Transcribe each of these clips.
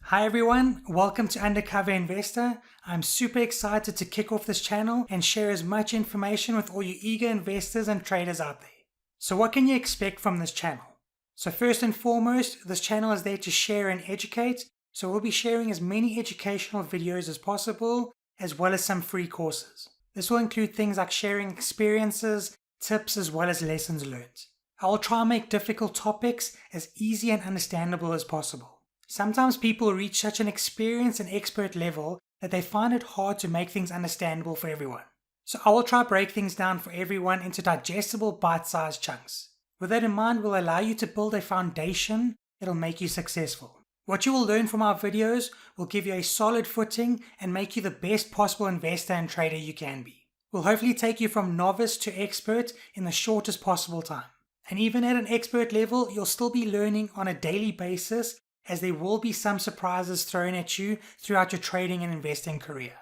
Hi everyone, welcome to Undercover Investor. I'm super excited to kick off this channel and share as much information with all you eager investors and traders out there. So what can you expect from this channel? So first and foremost, this channel is there to share and educate, so we'll be sharing as many educational videos as possible, as well as some free courses. This will include things like sharing experiences, tips, as well as lessons learned. I will try and make difficult topics as easy and understandable as possible. Sometimes people reach such an experienced and expert level that they find it hard to make things understandable for everyone. So I will try to break things down for everyone into digestible bite-sized chunks. With that in mind, we'll allow you to build a foundation that'll make you successful. What you will learn from our videos will give you a solid footing and make you the best possible investor and trader you can be. We'll hopefully take you from novice to expert in the shortest possible time. And even at an expert level, you'll still be learning on a daily basis, as there will be some surprises thrown at you throughout your trading and investing career.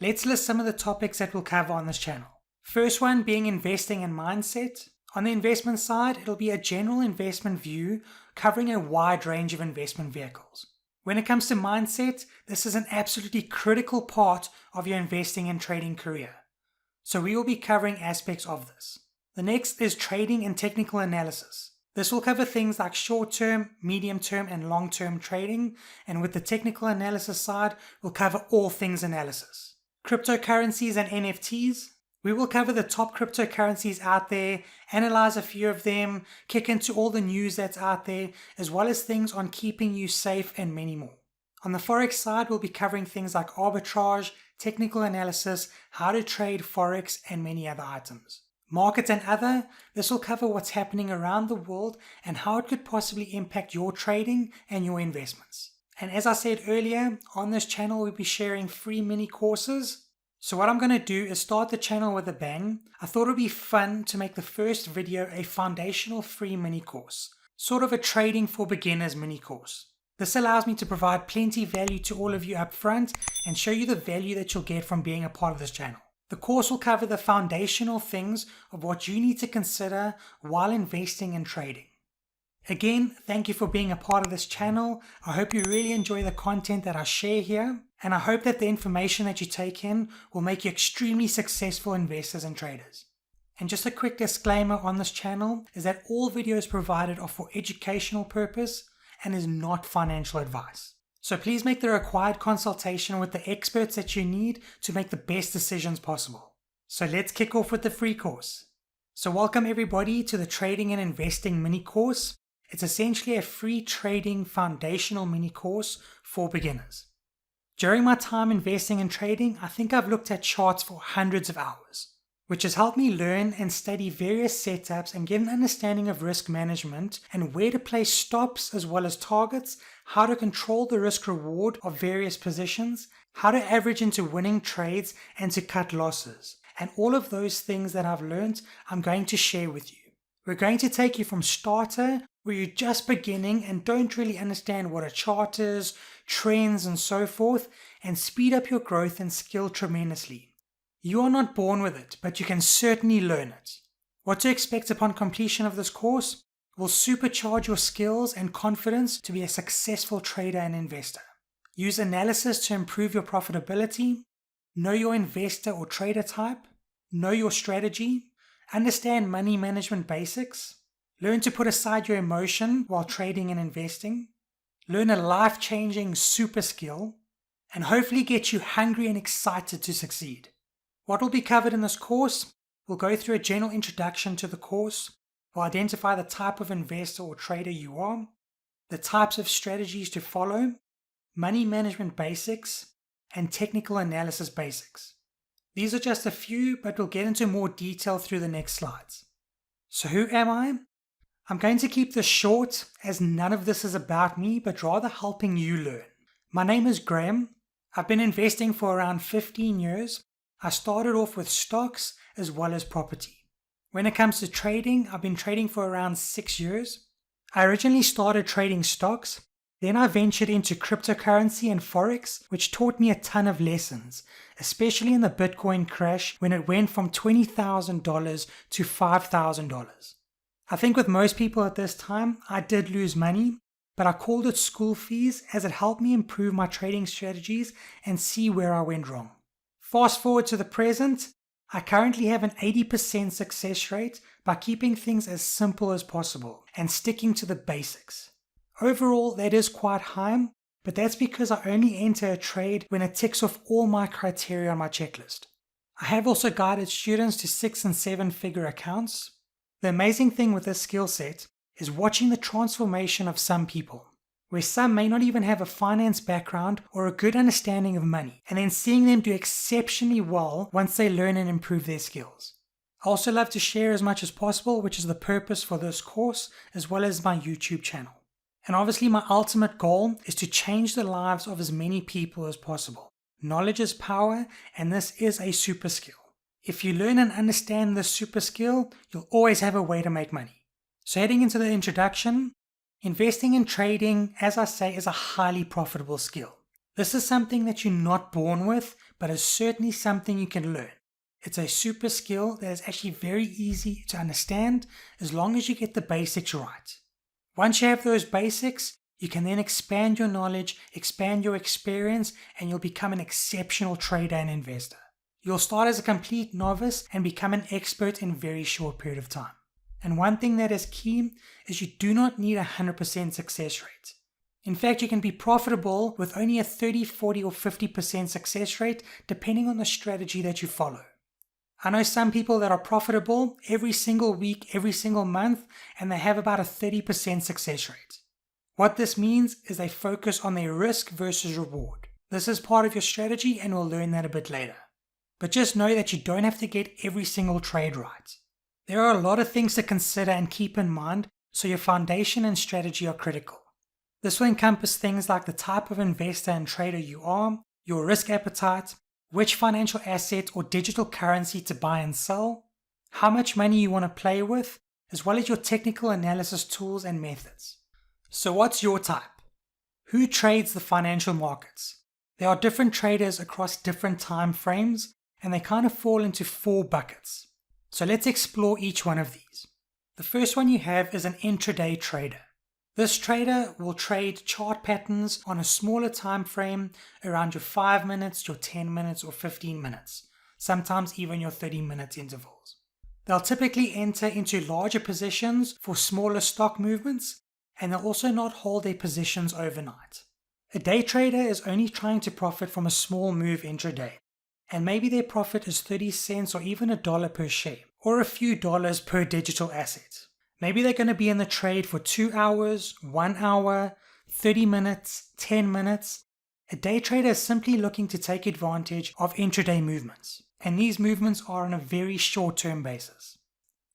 Let's list some of the topics that we'll cover on this channel. First one being investing and mindset. On the investment side, it'll be a general investment view covering a wide range of investment vehicles. When it comes to mindset, this is an absolutely critical part of your investing and trading career. So we will be covering aspects of this. The next is trading and technical analysis. This will cover things like short-term, medium-term, and long-term trading, and with the technical analysis side, we'll cover all things analysis. Cryptocurrencies and NFTs. We will cover the top cryptocurrencies out there, analyze a few of them, kick into all the news that's out there, as well as things on keeping you safe and many more. On the Forex side, we'll be covering things like arbitrage, technical analysis, how to trade Forex, and many other items. Markets and other, this will cover what's happening around the world and how it could possibly impact your trading and your investments. And as I said earlier, on this channel we'll be sharing free mini courses. So what I'm going to do is start the channel with a bang. I thought it would be fun to make the first video a foundational free mini course, sort of a trading for beginners mini course. This allows me to provide plenty value to all of you up front and show you the value that you'll get from being a part of this channel. The course will cover the foundational things of what you need to consider while investing and trading. Again, thank you for being a part of this channel. I hope you really enjoy the content that I share here, and I hope that the information that you take in will make you extremely successful investors and traders. And just a quick disclaimer on this channel is that all videos provided are for educational purpose and is not financial advice. So please make the required consultation with the experts that you need to make the best decisions possible. So let's kick off with the free course. So welcome everybody to the Trading and Investing mini course. It's essentially a free trading foundational mini course for beginners. During my time investing and trading, I think I've looked at charts for hundreds of hours, which has helped me learn and study various setups and get an understanding of risk management and where to place stops as well as targets, how to control the risk reward of various positions, how to average into winning trades and to cut losses. And all of those things that I've learned, I'm going to share with you. We're going to take you from starter, where you're just beginning and don't really understand what a chart is, trends and so forth, and speed up your growth and skill tremendously. You are not born with it, but you can certainly learn it. What to expect upon completion of this course will supercharge your skills and confidence to be a successful trader and investor. Use analysis to improve your profitability, know your investor or trader type, know your strategy, understand money management basics, learn to put aside your emotion while trading and investing, learn a life-changing super skill, and hopefully get you hungry and excited to succeed. What will be covered in this course? We'll go through a general introduction to the course. We'll identify the type of investor or trader you are, the types of strategies to follow, money management basics, and technical analysis basics. These are just a few, but we'll get into more detail through the next slides. So who am I? I'm going to keep this short, as none of this is about me, but rather helping you learn. My name is Graham. I've been investing for around 15 years. I started off with stocks as well as property. When it comes to trading, I've been trading for around 6 years. I originally started trading stocks, then I ventured into cryptocurrency and Forex, which taught me a ton of lessons, especially in the Bitcoin crash when it went from $20,000 to $5,000. I think with most people at this time, I did lose money, but I called it school fees as it helped me improve my trading strategies and see where I went wrong. Fast forward to the present, I currently have an 80% success rate by keeping things as simple as possible and sticking to the basics. Overall, that is quite high, but that's because I only enter a trade when it ticks off all my criteria on my checklist. I have also guided students to 6 and 7 figure accounts. The amazing thing with this skill set is watching the transformation of some people, where some may not even have a finance background or a good understanding of money, and then seeing them do exceptionally well once they learn and improve their skills. I also love to share as much as possible, which is the purpose for this course, as well as my YouTube channel. And obviously my ultimate goal is to change the lives of as many people as possible. Knowledge is power, and this is a super skill. If you learn and understand this super skill, you'll always have a way to make money. So heading into the introduction, investing and trading, as I say, is a highly profitable skill. This is something that you're not born with, but is certainly something you can learn. It's a super skill that is actually very easy to understand as long as you get the basics right. Once you have those basics, you can then expand your knowledge, expand your experience, and you'll become an exceptional trader and investor. You'll start as a complete novice and become an expert in a very short period of time. And one thing that is key is you do not need a 100% success rate. In fact, you can be profitable with only a 30, 40, or 50% success rate depending on the strategy that you follow. I know some people that are profitable every single week, every single month, and they have about a 30% success rate. What this means is they focus on their risk versus reward. This is part of your strategy, and we'll learn that a bit later. But just know that you don't have to get every single trade right. There are a lot of things to consider and keep in mind, so your foundation and strategy are critical. This will encompass things like the type of investor and trader you are, your risk appetite, which financial asset or digital currency to buy and sell, how much money you want to play with, as well as your technical analysis tools and methods. So what's your type? Who trades the financial markets? There are different traders across different time frames, and they kind of fall into 4 buckets. So let's explore each one of these. The first one you have is an intraday trader. This trader will trade chart patterns on a smaller time frame around your 5 minutes, your 10 minutes, or 15 minutes, sometimes even your 30-minute intervals. They'll typically enter into larger positions for smaller stock movements, and they'll also not hold their positions overnight. A day trader is only trying to profit from a small move intraday, and maybe their profit is 30 cents or even $1 per share, or a few dollars per digital asset. Maybe they're going to be in the trade for 2 hours, 1 hour, 30 minutes, 10 minutes. A day trader is simply looking to take advantage of intraday movements, and these movements are on a very short-term basis.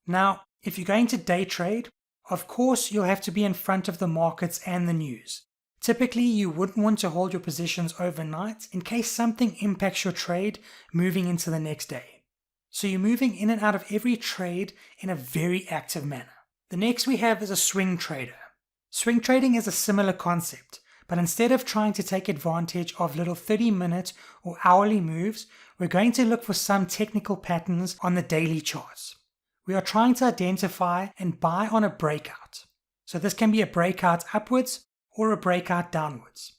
Now, if you're going to day trade, of course you'll have to be in front of the markets and the news. Typically, you wouldn't want to hold your positions overnight in case something impacts your trade moving into the next day. So you're moving in and out of every trade in a very active manner. The next we have is a swing trader. Swing trading is a similar concept, but instead of trying to take advantage of little 30-minute or hourly moves, we're going to look for some technical patterns on the daily charts. We are trying to identify and buy on a breakout. So this can be a breakout upwards or a breakout downwards.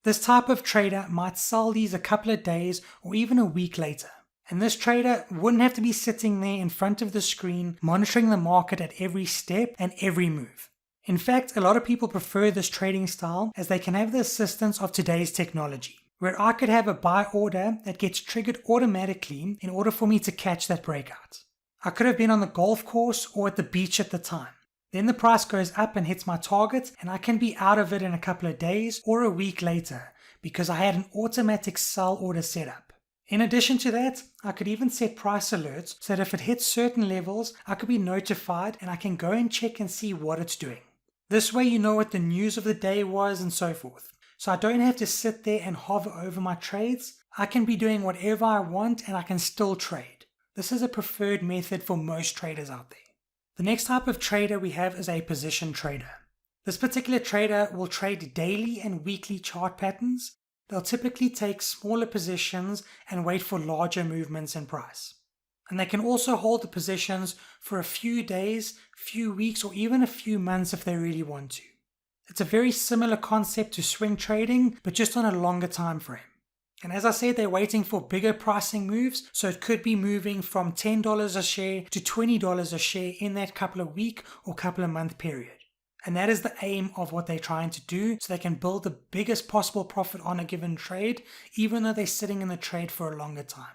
This type of trader might sell these a couple of days or even a week later. And this trader wouldn't have to be sitting there in front of the screen monitoring the market at every step and every move. In fact, a lot of people prefer this trading style as they can have the assistance of today's technology, where I could have a buy order that gets triggered automatically in order for me to catch that breakout. I could have been on the golf course or at the beach at the time. Then the price goes up and hits my target, and I can be out of it in a couple of days or a week later because I had an automatic sell order set up. In addition to that, I could even set price alerts so that if it hits certain levels, I could be notified and I can go and check and see what it's doing. This way you know what the news of the day was and so forth. So I don't have to sit there and hover over my trades. I can be doing whatever I want and I can still trade. This is a preferred method for most traders out there. The next type of trader we have is a position trader. This particular trader will trade daily and weekly chart patterns. They'll typically take smaller positions and wait for larger movements in price. And they can also hold the positions for a few days, few weeks, or even a few months if they really want to. It's a very similar concept to swing trading, but just on a longer time frame. And as I said, they're waiting for bigger pricing moves, so it could be moving from $10 a share to $20 a share in that couple of week or couple of month period. And that is the aim of what they're trying to do, so they can build the biggest possible profit on a given trade, even though they're sitting in the trade for a longer time.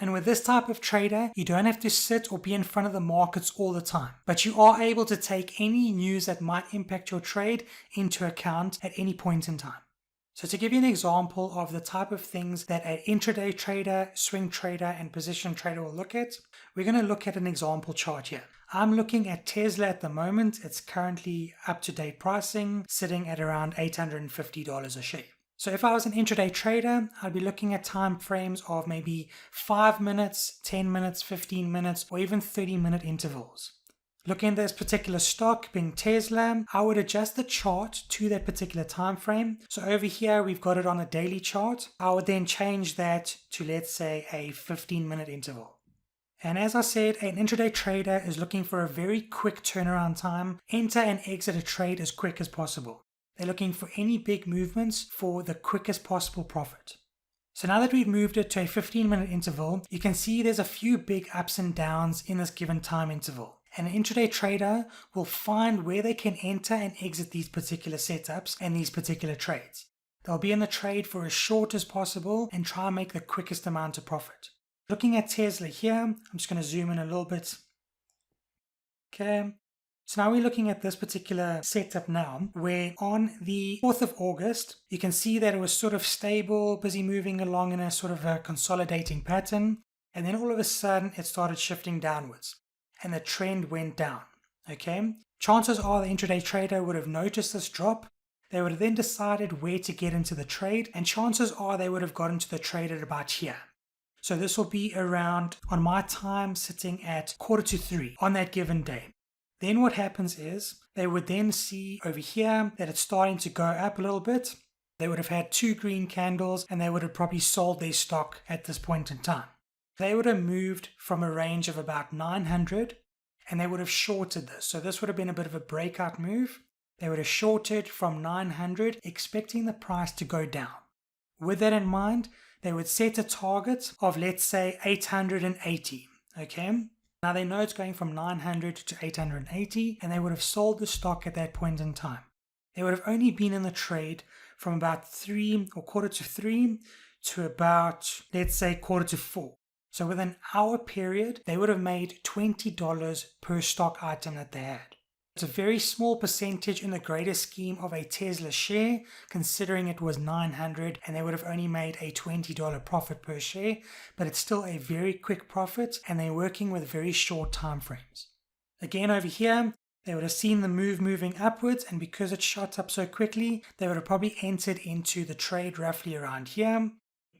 And with this type of trader, you don't have to sit or be in front of the markets all the time, but you are able to take any news that might impact your trade into account at any point in time. So to give you an example of the type of things that an intraday trader, swing trader, and position trader will look at, we're going to look at an example chart here. I'm looking at Tesla at the moment. It's currently up-to-date pricing, sitting at around $850 a share. So if I was an intraday trader, I'd be looking at time frames of maybe 5 minutes, 10 minutes, 15 minutes, or even 30-minute intervals. Looking at this particular stock being Tesla, I would adjust the chart to that particular time frame. So over here, we've got it on a daily chart. I would then change that to, let's say, a 15-minute interval. And as I said, an intraday trader is looking for a very quick turnaround time, enter and exit a trade as quick as possible. They're looking for any big movements for the quickest possible profit. So now that we've moved it to a 15-minute interval, you can see there's a few big ups and downs in this given time interval. And an intraday trader will find where they can enter and exit these particular setups and these particular trades. They'll be in the trade for as short as possible and try and make the quickest amount of profit. Looking at Tesla here, I'm just going to zoom in a little bit. Okay. So now we're looking at this particular setup now, where on the 4th of August, you can see that it was sort of stable, busy moving along in a sort of a consolidating pattern. And then all of a sudden, it started shifting downwards and the trend went down. Okay. Chances are the intraday trader would have noticed this drop. They would have then decided where to get into the trade. And chances are they would have got into the trade at about here. So this will be around, on my time, sitting at 2:45 on that given day. Then what happens is they would then see over here that it's starting to go up a little bit. They would have had 2 green candles and they would have probably sold their stock at this point in time. They would have moved from a range of about 900 and they would have shorted this. So this would have been a bit of a breakout move. They would have shorted from 900, expecting the price to go down. With that in mind, they would set a target of, let's say, 880. Okay. Now they know it's going from 900 to 880 and they would have sold the stock at that point in time. They would have only been in the trade from about 3 or 2:45 to about, let's say, 3:45. So within an hour period, they would have made $20 per stock item that they had. It's a very small percentage in the greater scheme of a Tesla share, considering it was 900 and they would have only made a $20 profit per share, but it's still a very quick profit and they're working with very short time frames. Again, over here, they would have seen the move moving upwards, and because it shot up so quickly, they would have probably entered into the trade roughly around here,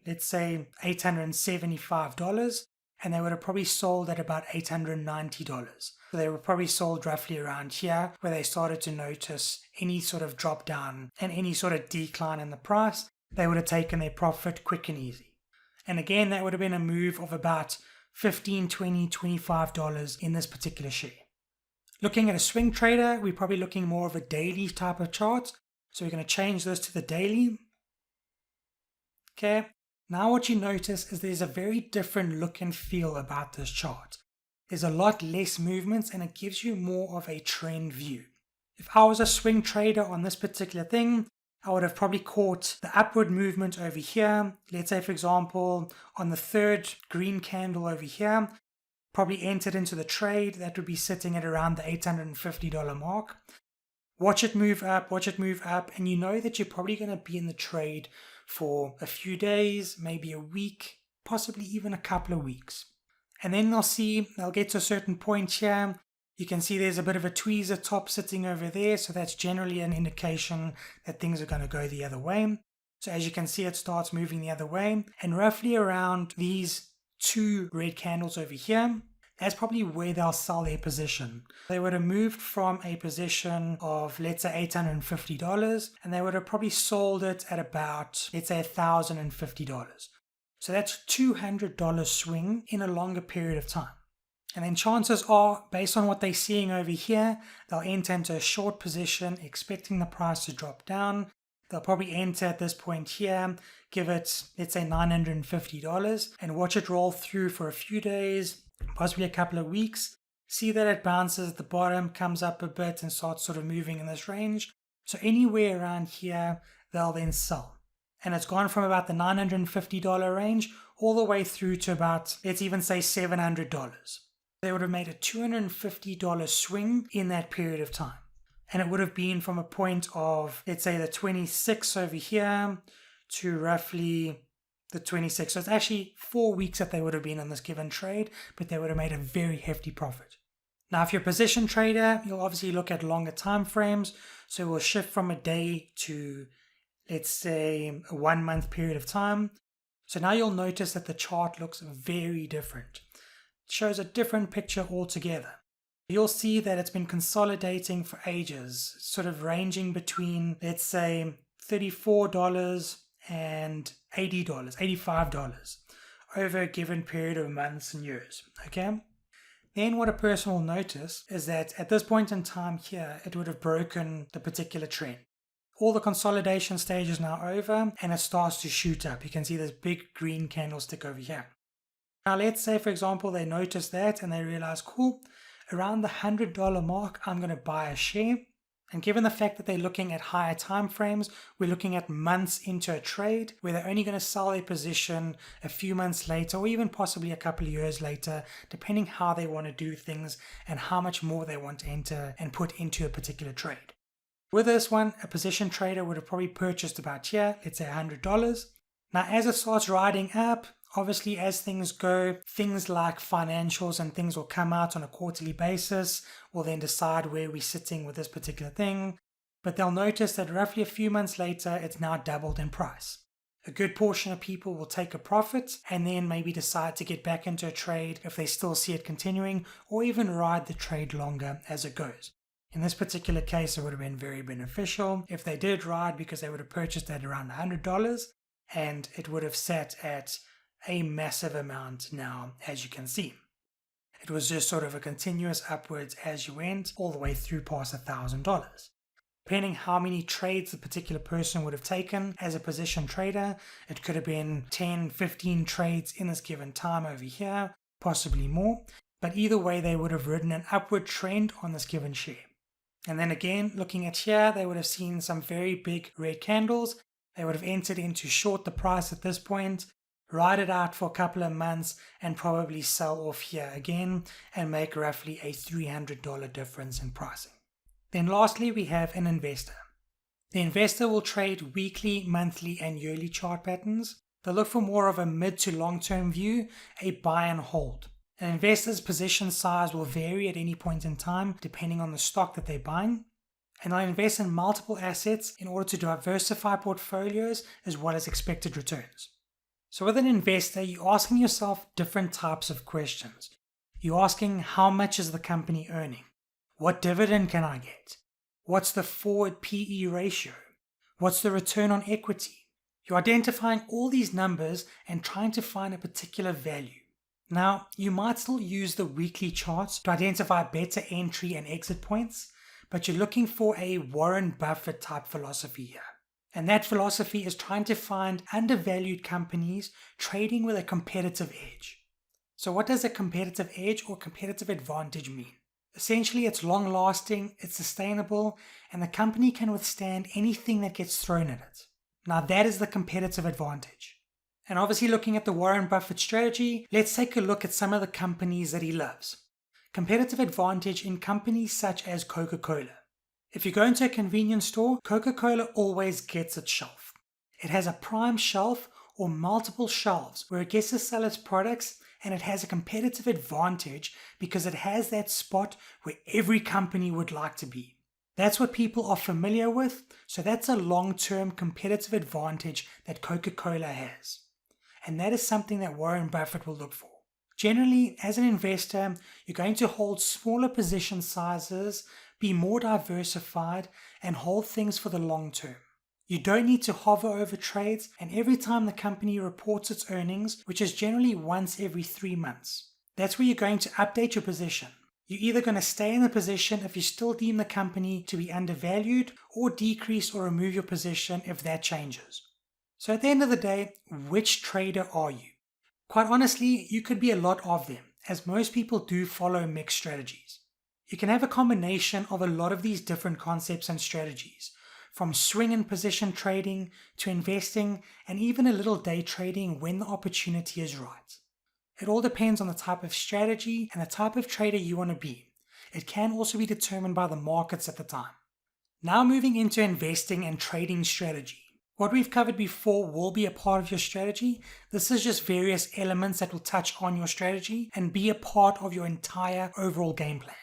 let's say $875, and they would have probably sold at about $890. So they were probably sold roughly around here, where they started to notice any sort of drop down and any sort of decline in the price. They would have taken their profit quick and easy. And again, that would have been a move of about $15, $20, $25 in this particular share. Looking at a swing trader, we're probably looking more of a daily type of chart. So we're going to change this to the daily. Okay. Now what you notice is there's a very different look and feel about this chart. There's a lot less movements and it gives you more of a trend view. If I was a swing trader on this particular thing, I would have probably caught the upward movement over here. Let's say, for example, on the 3rd green candle over here, probably entered into the trade. That would be sitting at around the $850 mark. Watch it move up, and you know that you're probably going to be in the trade for a few days, maybe a week, possibly even a couple of weeks. And then they'll get to a certain point here. You can see there's a bit of a tweezer top sitting over there. So that's generally an indication that things are going to go the other way. So as you can see, it starts moving the other way. And roughly around these 2 red candles over here, that's probably where they'll sell their position. They would have moved from a position of, let's say, $850, and they would have probably sold it at about, let's say, $1,050. So that's $200 swing in a longer period of time. And then chances are, based on what they're seeing over here, they'll enter into a short position, expecting the price to drop down. They'll probably enter at this point here, give it, let's say $950, and watch it roll through for a few days, possibly a couple of weeks. See that it bounces at the bottom, comes up a bit, and starts sort of moving in this range. So anywhere around here, they'll then sell. And it's gone from about the $950 range all the way through to about, let's even say $700. They would have made a $250 swing in that period of time. And it would have been from a point of, let's say, the 26 over here to roughly the 26. So it's actually 4 weeks that they would have been on this given trade, but they would have made a very hefty profit. Now, if you're a position trader, you'll obviously look at longer time frames. So we'll shift from a day to, let's say, a 1 month period of time. So now you'll notice that the chart looks very different. It shows a different picture altogether. You'll see that it's been consolidating for ages, sort of ranging between, let's say, $34 and $80, $85 over a given period of months and years, okay? Then what a person will notice is that at this point in time here, it would have broken the particular trend. All the consolidation stage is now over and it starts to shoot up. You can see this big green candlestick over here. Now let's say, for example, they notice that and they realize, cool, around the $100 mark, I'm going to buy a share. And given the fact that they're looking at higher time frames, we're looking at months into a trade where they're only going to sell their position a few months later or even possibly a couple of years later, depending how they want to do things and how much more they want to enter and put into a particular trade. With this one, a position trader would have probably purchased about here, let's say $100. Now, as it starts riding up, obviously, as things go, things like financials and things will come out on a quarterly basis. We'll then decide where we're sitting with this particular thing. But they'll notice that roughly a few months later, it's now doubled in price. A good portion of people will take a profit and then maybe decide to get back into a trade if they still see it continuing, or even ride the trade longer as it goes. In this particular case, it would have been very beneficial if they did ride, because they would have purchased at around $100 and it would have sat at a massive amount now, as you can see. It was just sort of a continuous upwards as you went all the way through past $1,000. Depending how many trades the particular person would have taken as a position trader, it could have been 10, 15 trades in this given time over here, possibly more. But either way, they would have ridden an upward trend on this given share. And then again, looking at here, they would have seen some very big red candles. They would have entered into short the price at this point, ride it out for a couple of months, and probably sell off here again and make roughly a $300 difference in pricing. Then lastly, we have an investor. The investor will trade weekly, monthly, and yearly chart patterns. They'll look for more of a mid to long-term view, a buy and hold. An investor's position size will vary at any point in time depending on the stock that they're buying. And they'll invest in multiple assets in order to diversify portfolios as well as expected returns. So with an investor, you're asking yourself different types of questions. You're asking, how much is the company earning? What dividend can I get? What's the forward PE ratio? What's the return on equity? You're identifying all these numbers and trying to find a particular value. Now, you might still use the weekly charts to identify better entry and exit points, but you're looking for a Warren Buffett type philosophy here. And that philosophy is trying to find undervalued companies trading with a competitive edge. So what does a competitive edge or competitive advantage mean? Essentially, it's long-lasting, it's sustainable, and the company can withstand anything that gets thrown at it. Now that is the competitive advantage. And obviously, looking at the Warren Buffett strategy, let's take a look at some of the companies that he loves. Competitive advantage in companies such as Coca-Cola. If you go into a convenience store, Coca-Cola always gets its shelf. It has a prime shelf or multiple shelves where it gets to sell its products, and it has a competitive advantage because it has that spot where every company would like to be. That's what people are familiar with, so that's a long-term competitive advantage that Coca-Cola has. And that is something that Warren Buffett will look for. Generally, as an investor, you're going to hold smaller position sizes, be more diversified, and hold things for the long term. You don't need to hover over trades, and every time the company reports its earnings, which is generally once every 3 months, That's where you're going to update your position. You're either going to stay in the position if you still deem the company to be undervalued, or decrease or remove your position if that changes. So at the end of the day, which trader are you? Quite honestly, you could be a lot of them, as most people do follow mixed strategies. You can have a combination of a lot of these different concepts and strategies, from swing and position trading to investing and even a little day trading when the opportunity is right. It all depends on the type of strategy and the type of trader you want to be. It can also be determined by the markets at the time. Now moving into investing and trading strategy. What we've covered before will be a part of your strategy. This is just various elements that will touch on your strategy and be a part of your entire overall game plan.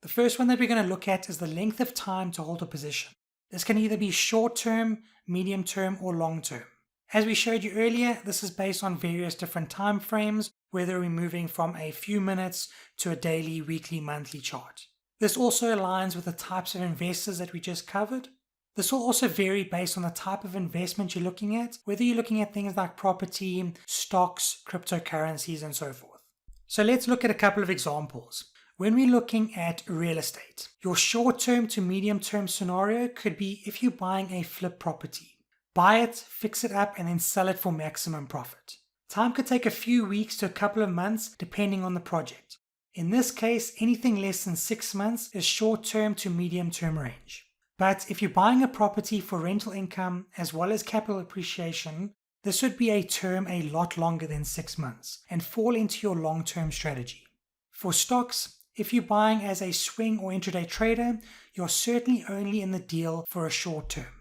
The first one that we're going to look at is the length of time to hold a position. This can either be short term, medium term, or long term. As we showed you earlier, this is based on various different time frames, whether we're moving from a few minutes to a daily, weekly, monthly chart. This also aligns with the types of investors that we just covered. This will also vary based on the type of investment you're looking at, whether you're looking at things like property, stocks, cryptocurrencies, and so forth. So let's look at a couple of examples. When we're looking at real estate, your short-term to medium-term scenario could be if you're buying a flip property. Buy it, fix it up, and then sell it for maximum profit. Time could take a few weeks to a couple of months depending on the project. In this case, anything less than 6 months is short-term to medium-term range. But if you're buying a property for rental income as well as capital appreciation, this would be a term a lot longer than 6 months and fall into your long-term strategy. For stocks, if you're buying as a swing or intraday trader, you're certainly only in the deal for a short term.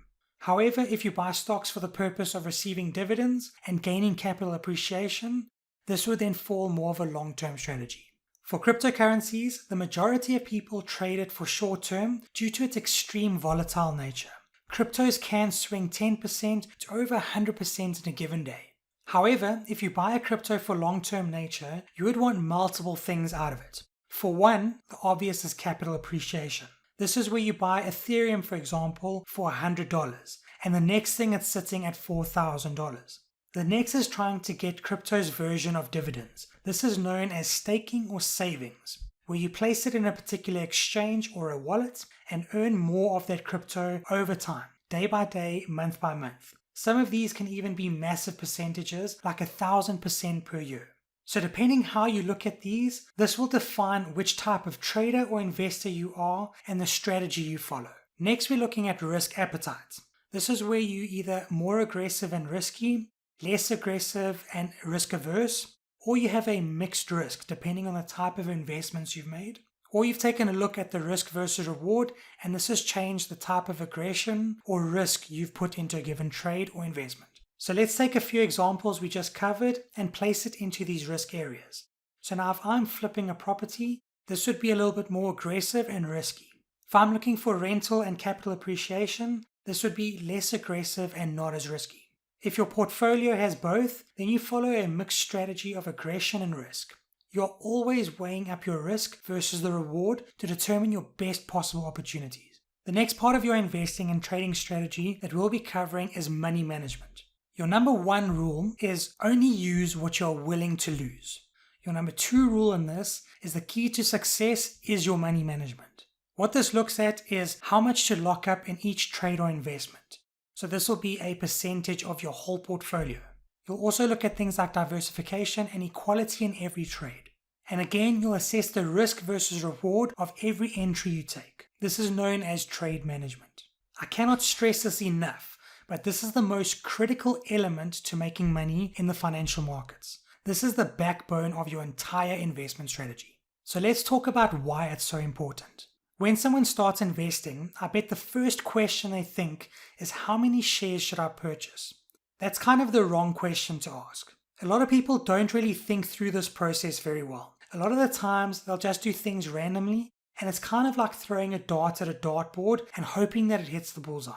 However, if you buy stocks for the purpose of receiving dividends and gaining capital appreciation, this would then fall more of a long-term strategy. For cryptocurrencies, the majority of people trade it for short term due to its extreme volatile nature. Cryptos can swing 10% to over 100% in a given day. However, if you buy a crypto for long-term nature, you would want multiple things out of it. For one, the obvious is capital appreciation. This is where you buy Ethereum, for example, for $100, and the next thing it's sitting at $4,000. The next is trying to get crypto's version of dividends. This is known as staking or savings, where you place it in a particular exchange or a wallet and earn more of that crypto over time, day by day, month by month. Some of these can even be massive percentages, like 1,000% per year. So depending how you look at these, this will define which type of trader or investor you are and the strategy you follow. Next, we're looking at risk appetite. This is where you're either more aggressive and risky, less aggressive and risk averse, or you have a mixed risk depending on the type of investments you've made, or you've taken a look at the risk versus reward and this has changed the type of aggression or risk you've put into a given trade or investment. So let's take a few examples we just covered and place it into these risk areas. So now if I'm flipping a property, this would be a little bit more aggressive and risky. If I'm looking for rental and capital appreciation, this would be less aggressive and not as risky. If your portfolio has both, then you follow a mixed strategy of aggression and risk. You're always weighing up your risk versus the reward to determine your best possible opportunities. The next part of your investing and trading strategy that we'll be covering is money management. Your number one rule is only use what you're willing to lose. Your number two rule in this is the key to success is your money management. What this looks at is how much to lock up in each trade or investment. So this will be a percentage of your whole portfolio. You'll also look at things like diversification and equality in every trade. And again, you'll assess the risk versus reward of every entry you take. This is known as trade management. I cannot stress this enough, but this is the most critical element to making money in the financial markets. This is the backbone of your entire investment strategy. So let's talk about why it's so important. When someone starts investing, I bet the first question they think is how many shares should I purchase? That's kind of the wrong question to ask. A lot of people don't really think through this process very well. A lot of the times they'll just do things randomly, and it's kind of like throwing a dart at a dartboard and hoping that it hits the bullseye.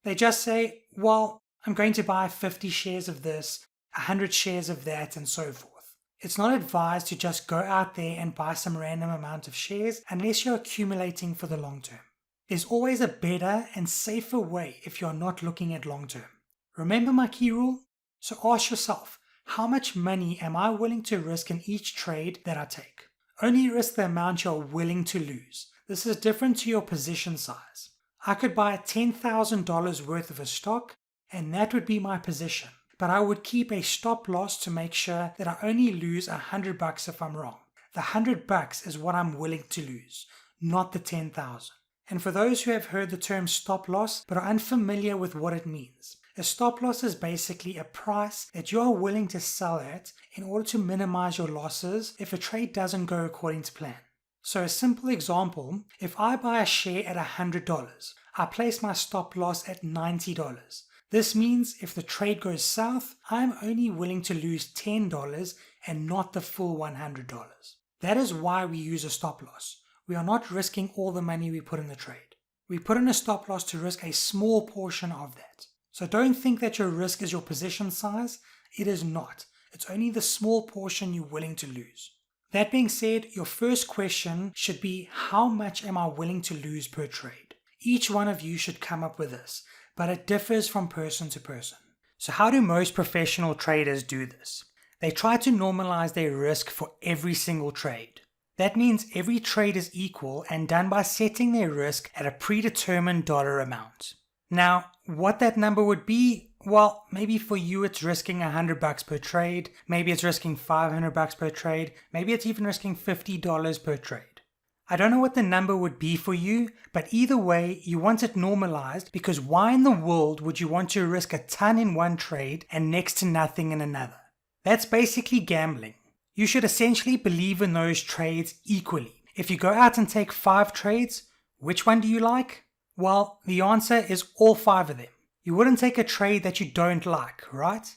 They just say, well, I'm going to buy 50 shares of this, 100 shares of that, and so forth. It's not advised to just go out there and buy some random amount of shares unless you're accumulating for the long term. There's always a better and safer way if you're not looking at long term. Remember my key rule? So ask yourself, How much money am I willing to risk in each trade that I take? Only risk the amount you're willing to lose. This is different to your position size. I could buy $10,000 worth of a stock, and that would be my position. But I would keep a stop loss to make sure that I only lose $100 if I'm wrong. The $100 is what I'm willing to lose, not the 10,000. And for those who have heard the term stop loss but are unfamiliar with what it means, a stop loss is basically a price that you are willing to sell at in order to minimize your losses if a trade doesn't go according to plan. So a simple example, if I buy a share at $100, I place my stop loss at $90. This means if the trade goes south, I'm only willing to lose $10 and not the full $100. That is why we use a stop loss. We are not risking all the money we put in the trade. We put in a stop loss to risk a small portion of that. So don't think that your risk is your position size. It is not. It's only the small portion you're willing to lose. That being said, your first question should be, how much am I willing to lose per trade? Each one of you should come up with this, but it differs from person to person. So how do most professional traders do this? They try to normalize their risk for every single trade. That means every trade is equal and done by setting their risk at a predetermined dollar amount. Now, what that number would be, well, maybe for you it's risking $100 per trade, maybe it's risking $500 per trade, maybe it's even risking $50 per trade. I don't know what the number would be for you, but either way, you want it normalized because why in the world would you want to risk a ton in one trade and next to nothing in another? That's basically gambling. You should essentially believe in those trades equally. If you go out and take 5 trades, which one do you like? Well, the answer is all 5 of them. You wouldn't take a trade that you don't like, right?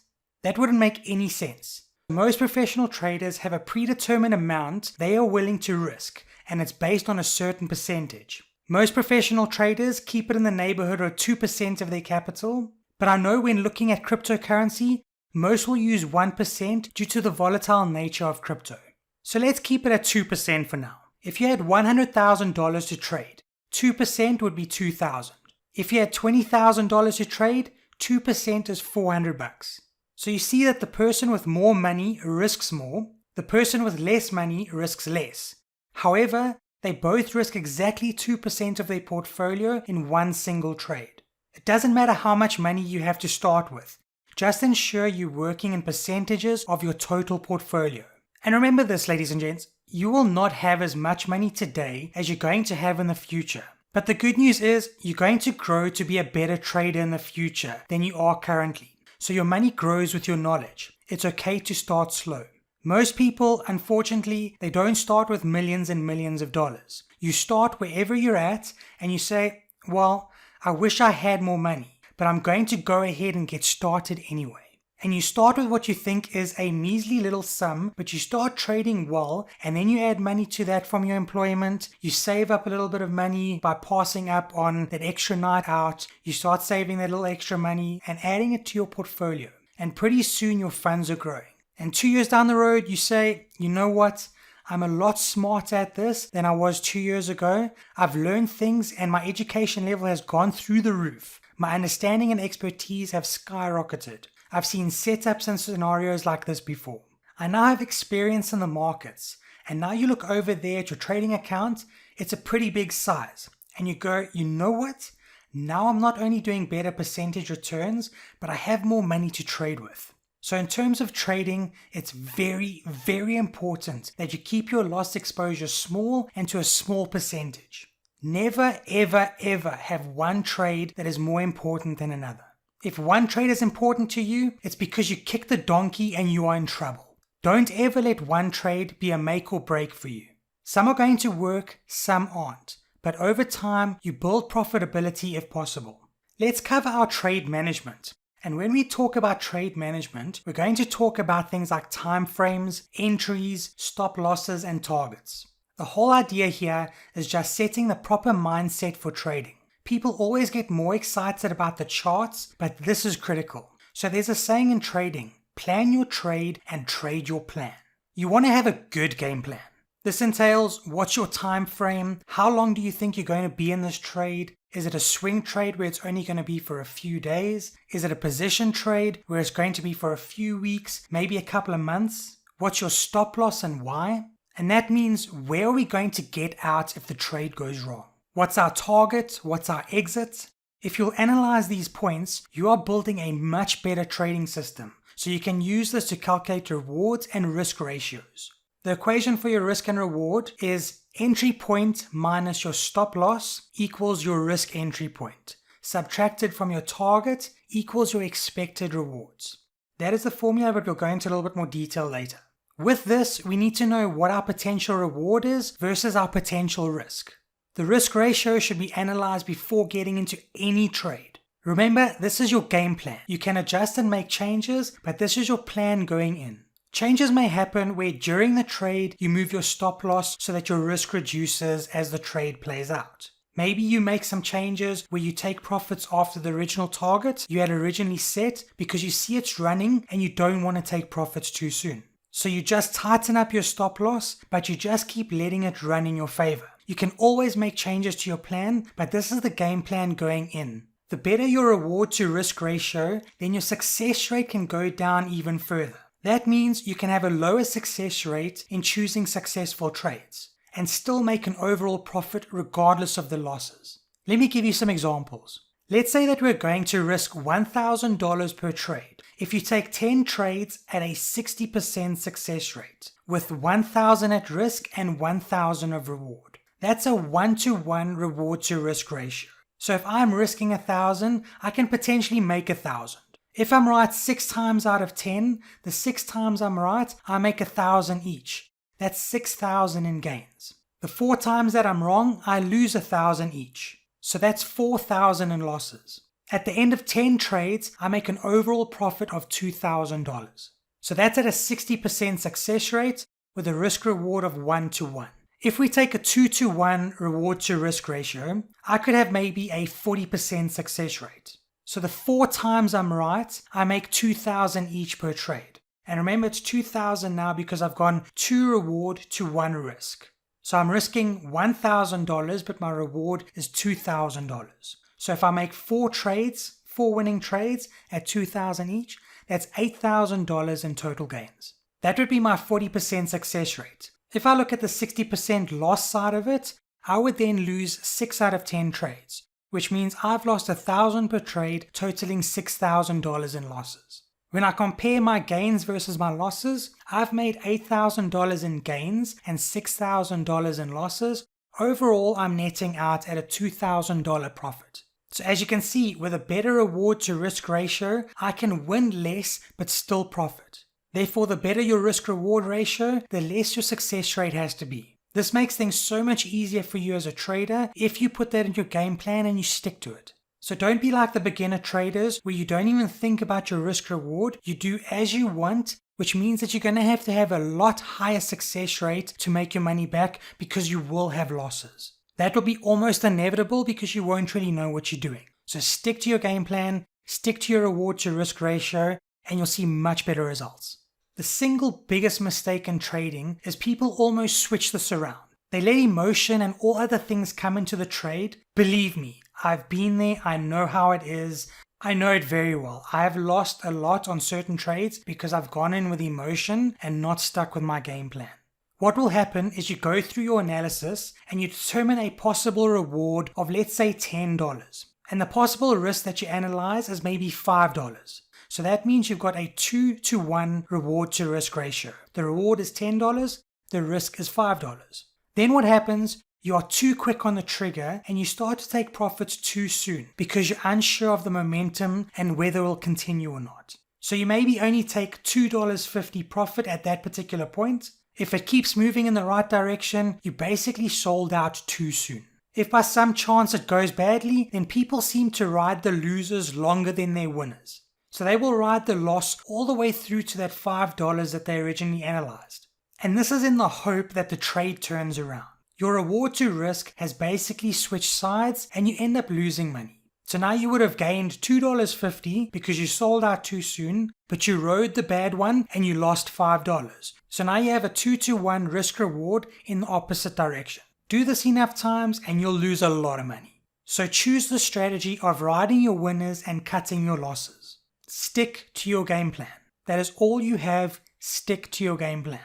That wouldn't make any sense. Most professional traders have a predetermined amount they are willing to risk, and it's based on a certain percentage. Most professional traders keep it in the neighborhood of 2% of their capital, but I know when looking at cryptocurrency, most will use 1% due to the volatile nature of crypto. So let's keep it at 2% for now. If you had $100,000 to trade, 2% would be $2,000. If you had $20,000 to trade, 2% is $400. So you see that the person with more money risks more, the person with less money risks less. However, they both risk exactly 2% of their portfolio in one single trade. It doesn't matter how much money you have to start with. Just ensure you're working in percentages of your total portfolio. And remember this, ladies and gents, you will not have as much money today as you're going to have in the future. But the good news is you're going to grow to be a better trader in the future than you are currently. So your money grows with your knowledge. It's okay to start slow. Most people, unfortunately, they don't start with millions and millions of dollars. You start wherever you're at and you say, well, I wish I had more money, but I'm going to go ahead and get started anyway. And you start with what you think is a measly little sum, but you start trading well, and then you add money to that from your employment. You save up a little bit of money by passing up on that extra night out. You start saving that little extra money and adding it to your portfolio. And pretty soon your funds are growing. And 2 years down the road, you say, you know what? I'm a lot smarter at this than I was 2 years ago. I've learned things and my education level has gone through the roof. My understanding and expertise have skyrocketed. I've seen setups and scenarios like this before. I now have experience in the markets. And now you look over there at your trading account, it's a pretty big size. And you go, you know what? Now I'm not only doing better percentage returns, but I have more money to trade with. So in terms of trading, it's very, very important that you keep your loss exposure small and to a small percentage. Never, ever, ever have one trade that is more important than another. If one trade is important to you, it's because you kicked the donkey and you are in trouble. Don't ever let one trade be a make or break for you. Some are going to work, some aren't. But over time, you build profitability if possible. Let's cover our trade management. And when we talk about trade management, we're going to talk about things like time frames, entries, stop losses, and targets. The whole idea here is just setting the proper mindset for trading. People always get more excited about the charts, but this is critical. So there's a saying in trading, plan your trade and trade your plan. You want to have a good game plan. This entails what's your time frame, how long do you think you're going to be in this trade, Is it a swing trade where it's only going to be for a few days? Is it a position trade where it's going to be for a few weeks, maybe a couple of months? What's your stop loss and why? And that means where are we going to get out if the trade goes wrong? What's our target? What's our exit? If you'll analyze these points, you are building a much better trading system. So you can use this to calculate rewards and risk ratios. The equation for your risk and reward is entry point minus your stop loss equals your risk entry point, subtracted from your target equals your expected rewards. That is the formula, but we'll go into a little bit more detail later. With this, we need to know what our potential reward is versus our potential risk. The risk ratio should be analyzed before getting into any trade. Remember, this is your game plan. You can adjust and make changes, but this is your plan going in. Changes may happen where during the trade you move your stop loss so that your risk reduces as the trade plays out. Maybe you make some changes where you take profits after the original target you had originally set because you see it's running and you don't want to take profits too soon. So you just tighten up your stop loss, but you just keep letting it run in your favor. You can always make changes to your plan, but this is the game plan going in. The better your reward to risk ratio, then your success rate can go down even further. That means you can have a lower success rate in choosing successful trades and still make an overall profit regardless of the losses. Let me give you some examples. Let's say that we're going to risk $1,000 per trade. If you take 10 trades at a 60% success rate with 1,000 at risk and 1,000 of reward, that's a 1-to-1 reward to risk ratio. So if I'm risking 1,000, I can potentially make 1,000. If I'm right 6 times out of 10, the 6 times I'm right, I make 1,000 each. That's 6,000 in gains. The 4 times that I'm wrong, I lose 1,000 each. So that's 4,000 in losses. At the end of 10 trades, I make an overall profit of $2,000. So that's at a 60% success rate with a risk reward of 1-to-1. If we take a 2-to-1 reward to risk ratio, I could have maybe a 40% success rate. So the 4 times I'm right, I make 2,000 each per trade. And remember, it's 2,000 now because I've gone 2 reward to 1 risk. So I'm risking $1,000, but my reward is $2,000. So if I make 4 trades, 4 winning trades at 2,000 each, that's $8,000 in total gains. That would be my 40% success rate. If I look at the 60% loss side of it, I would then lose 6 out of 10 trades, which means I've lost $1,000 per trade, totaling $6,000 in losses. When I compare my gains versus my losses, I've made $8,000 in gains and $6,000 in losses. Overall, I'm netting out at a $2,000 profit. So as you can see, with a better reward to risk ratio, I can win less but still profit. Therefore, the better your risk reward ratio, the less your success rate has to be. This makes things so much easier for you as a trader if you put that in your game plan and you stick to it. So don't be like the beginner traders where you don't even think about your risk reward. You do as you want, which means that you're going to have a lot higher success rate to make your money back because you will have losses. That will be almost inevitable because you won't really know what you're doing. So stick to your game plan, stick to your reward to risk ratio, and you'll see much better results. The single biggest mistake in trading is people almost switch this around. They let emotion and all other things come into the trade. Believe me, I've been there, I know how it is, I know it very well. I have lost a lot on certain trades because I've gone in with emotion and not stuck with my game plan. What will happen is you go through your analysis and you determine a possible reward of, let's say, $10. And the possible risk that you analyze is maybe $5. So that means you've got a 2-to-1 reward to risk ratio. The reward is $10, the risk is $5. Then what happens? You are too quick on the trigger and you start to take profits too soon because you're unsure of the momentum and whether it will continue or not. So you maybe only take $2.50 profit at that particular point. If it keeps moving in the right direction, you basically sold out too soon. If by some chance it goes badly, then people seem to ride the losers longer than their winners. So they will ride the loss all the way through to that $5 that they originally analyzed. And this is in the hope that the trade turns around. Your reward to risk has basically switched sides and you end up losing money. So now you would have gained $2.50 because you sold out too soon, but you rode the bad one and you lost $5. So now you have a 2-to-1 risk reward in the opposite direction. Do this enough times and you'll lose a lot of money. So choose the strategy of riding your winners and cutting your losses. Stick to your game plan. That is all you have. Stick to your game plan.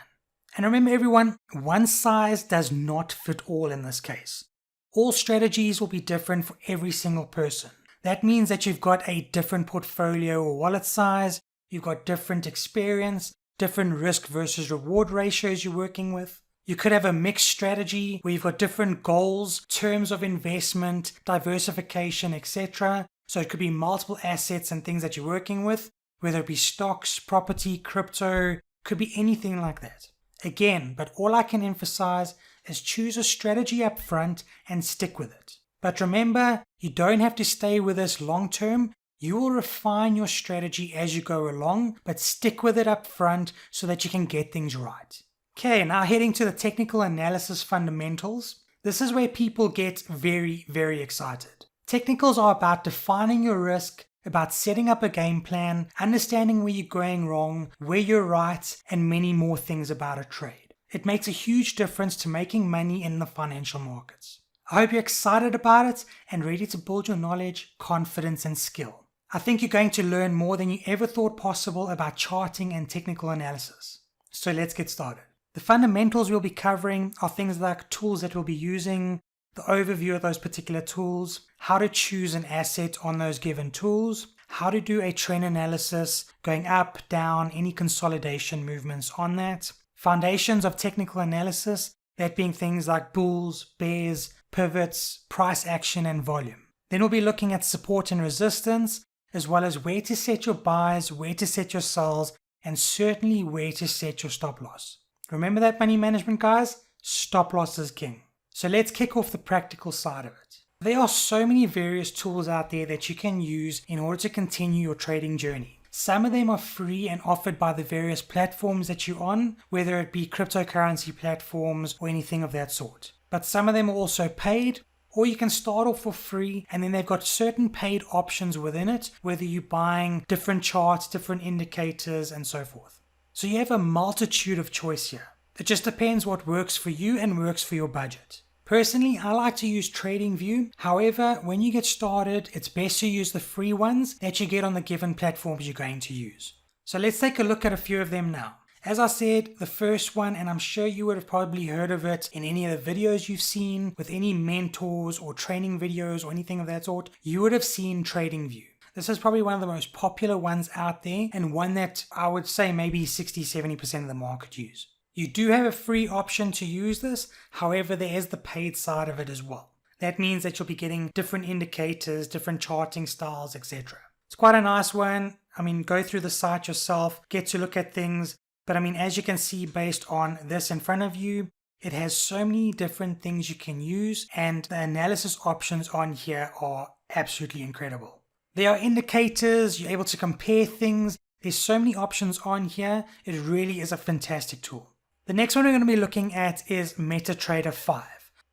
And remember everyone, one size does not fit all in this case. All strategies will be different for every single person. That means that you've got a different portfolio or wallet size, you've got different experience, different risk versus reward ratios you're working with. You could have a mixed strategy where you've got different goals, terms of investment, diversification, etc. So it could be multiple assets and things that you're working with, whether it be stocks, property, crypto, could be anything like that. Again, but all I can emphasize is choose a strategy up front and stick with it. But remember, you don't have to stay with this long term. You will refine your strategy as you go along, but stick with it up front so that you can get things right. Okay, now heading to the technical analysis fundamentals. This is where people get very, very excited. Technicals are about defining your risk, about setting up a game plan, understanding where you're going wrong, where you're right, and many more things about a trade. It makes a huge difference to making money in the financial markets. I hope you're excited about it and ready to build your knowledge, confidence, and skill. I think you're going to learn more than you ever thought possible about charting and technical analysis. So let's get started. The fundamentals we'll be covering are things like tools that we'll be using, the overview of those particular tools, how to choose an asset on those given tools, how to do a trend analysis, going up, down, any consolidation movements on that, foundations of technical analysis, that being things like bulls, bears, pivots, price action, and volume. Then we'll be looking at support and resistance, as well as where to set your buys, where to set your sells, and certainly where to set your stop loss. Remember that money management, guys? Stop loss is king. So let's kick off the practical side of it. There are so many various tools out there that you can use in order to continue your trading journey. Some of them are free and offered by the various platforms that you're on, whether it be cryptocurrency platforms or anything of that sort. But some of them are also paid, or you can start off for free and then they've got certain paid options within it, whether you're buying different charts, different indicators, and so forth. So you have a multitude of choice here. It just depends what works for you and works for your budget. Personally, I like to use TradingView. However, when you get started, it's best to use the free ones that you get on the given platforms you're going to use. So let's take a look at a few of them now. As I said, the first one, and I'm sure you would have probably heard of it in any of the videos you've seen with any mentors or training videos or anything of that sort, you would have seen TradingView. This is probably one of the most popular ones out there and one that I would say maybe 60-70% of the market use. You do have a free option to use this, however there is the paid side of it as well. That means that you'll be getting different indicators, different charting styles, etc. It's quite a nice one. Go through the site yourself, get to look at things, but as you can see based on this in front of you, it has so many different things you can use and the analysis options on here are absolutely incredible. There are indicators, you're able to compare things. There's so many options on here. It really is a fantastic tool. The next one we're going to be looking at is MetaTrader 5.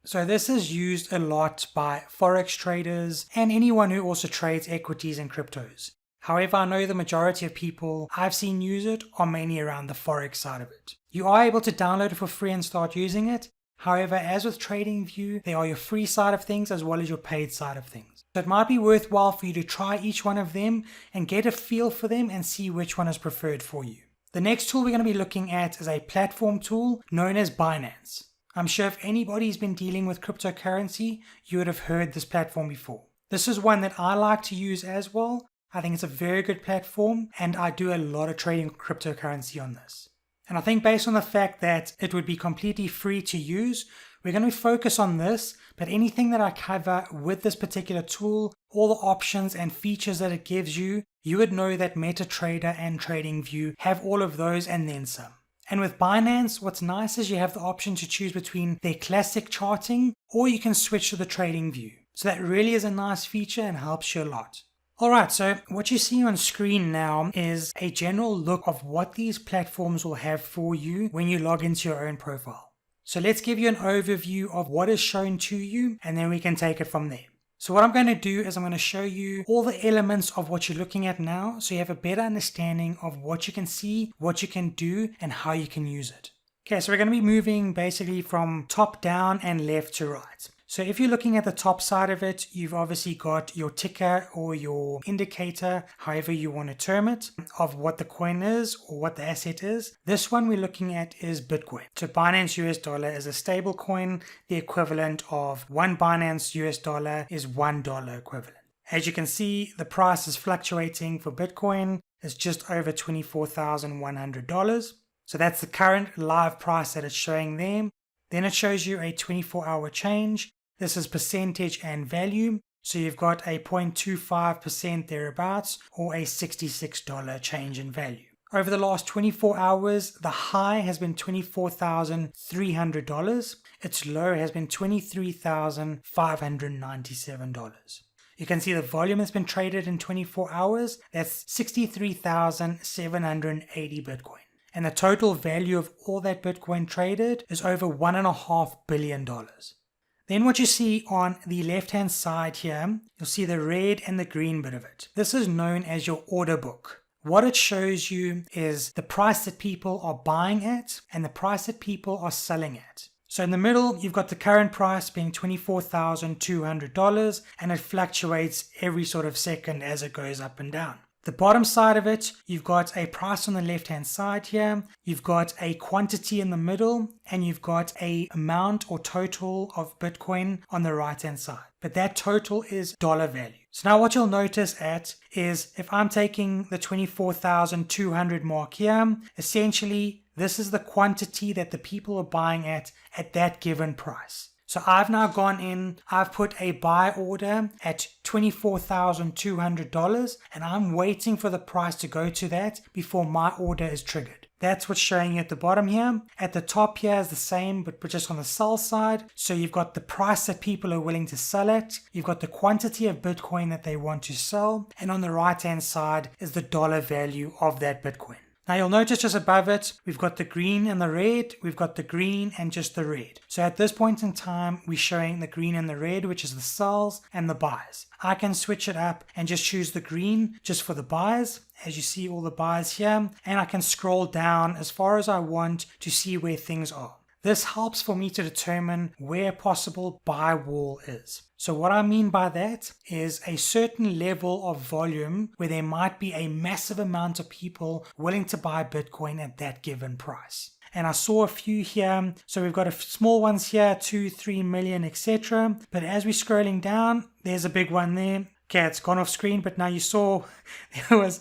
So this is used a lot by Forex traders and anyone who also trades equities and cryptos. However, I know the majority of people I've seen use it are mainly around the Forex side of it. You are able to download it for free and start using it. However, as with TradingView, there are your free side of things as well as your paid side of things. So it might be worthwhile for you to try each one of them and get a feel for them and see which one is preferred for you. The next tool we're going to be looking at is a platform tool known as Binance. I'm sure if anybody's been dealing with cryptocurrency, you would have heard this platform before. This is one that I like to use as well. I think it's a very good platform and I do a lot of trading cryptocurrency on this. And I think based on the fact that it would be completely free to use, we're going to focus on this, but anything that I cover with this particular tool, all the options and features that it gives you, you would know that MetaTrader and TradingView have all of those and then some. And with Binance, what's nice is you have the option to choose between their classic charting or you can switch to the TradingView. So that really is a nice feature and helps you a lot. Alright, so what you see on screen now is a general look of what these platforms will have for you when you log into your own profile. So let's give you an overview of what is shown to you and then we can take it from there. So what I'm going to do is I'm going to show you all the elements of what you're looking at now so you have a better understanding of what you can see, what you can do, and how you can use it. Okay, so we're going to be moving basically from top down and left to right. So if you're looking at the top side of it, you've obviously got your ticker or your indicator, however you want to term it, of what the coin is or what the asset is. This one we're looking at is Bitcoin. So Binance US dollar is a stable coin. The equivalent of one Binance US dollar is $1 equivalent. As you can see, the price is fluctuating for Bitcoin. It's just over $24,100. So that's the current live price that it's showing there. Then it shows you a 24-hour change. This is percentage and value. So you've got a 0.25% thereabouts or a $66 change in value. Over the last 24 hours, the high has been $24,300. Its low has been $23,597. You can see the volume that's been traded in 24 hours. That's 63,780 Bitcoin. And the total value of all that Bitcoin traded is over $1.5 billion. Then what you see on the left-hand side here, you'll see the red and the green bit of it. This is known as your order book. What it shows you is the price that people are buying at and the price that people are selling at. So in the middle, you've got the current price being $24,200, and it fluctuates every sort of second as it goes up and down. The bottom side of it, you've got a price on the left-hand side here, you've got a quantity in the middle, and you've got a amount or total of Bitcoin on the right-hand side. But that total is dollar value. So now what you'll notice is if I'm taking the 24,200 mark here, essentially this is the quantity that the people are buying at that given price. So I've now gone in, I've put a buy order at $24,200 and I'm waiting for the price to go to that before my order is triggered. That's what's showing you at the bottom here. At the top here is the same, but just on the sell side. So you've got the price that people are willing to sell at. You've got the quantity of Bitcoin that they want to sell. And on the right-hand side is the dollar value of that Bitcoin. Now you'll notice just above it, we've got the green and the red, we've got the green and just the red. So at this point in time, we're showing the green and the red, which is the sells and the buys. I can switch it up and just choose the green just for the buys, as you see all the buys here, and I can scroll down as far as I want to see where things are. This helps for me to determine where a possible buy wall is. So what I mean by that is a certain level of volume where there might be a massive amount of people willing to buy Bitcoin at that given price. And I saw a few here. So we've got a small ones here, 2, 3 million, etc. But as we're scrolling down, there's a big one there. Okay, it's gone off screen, but now you saw it was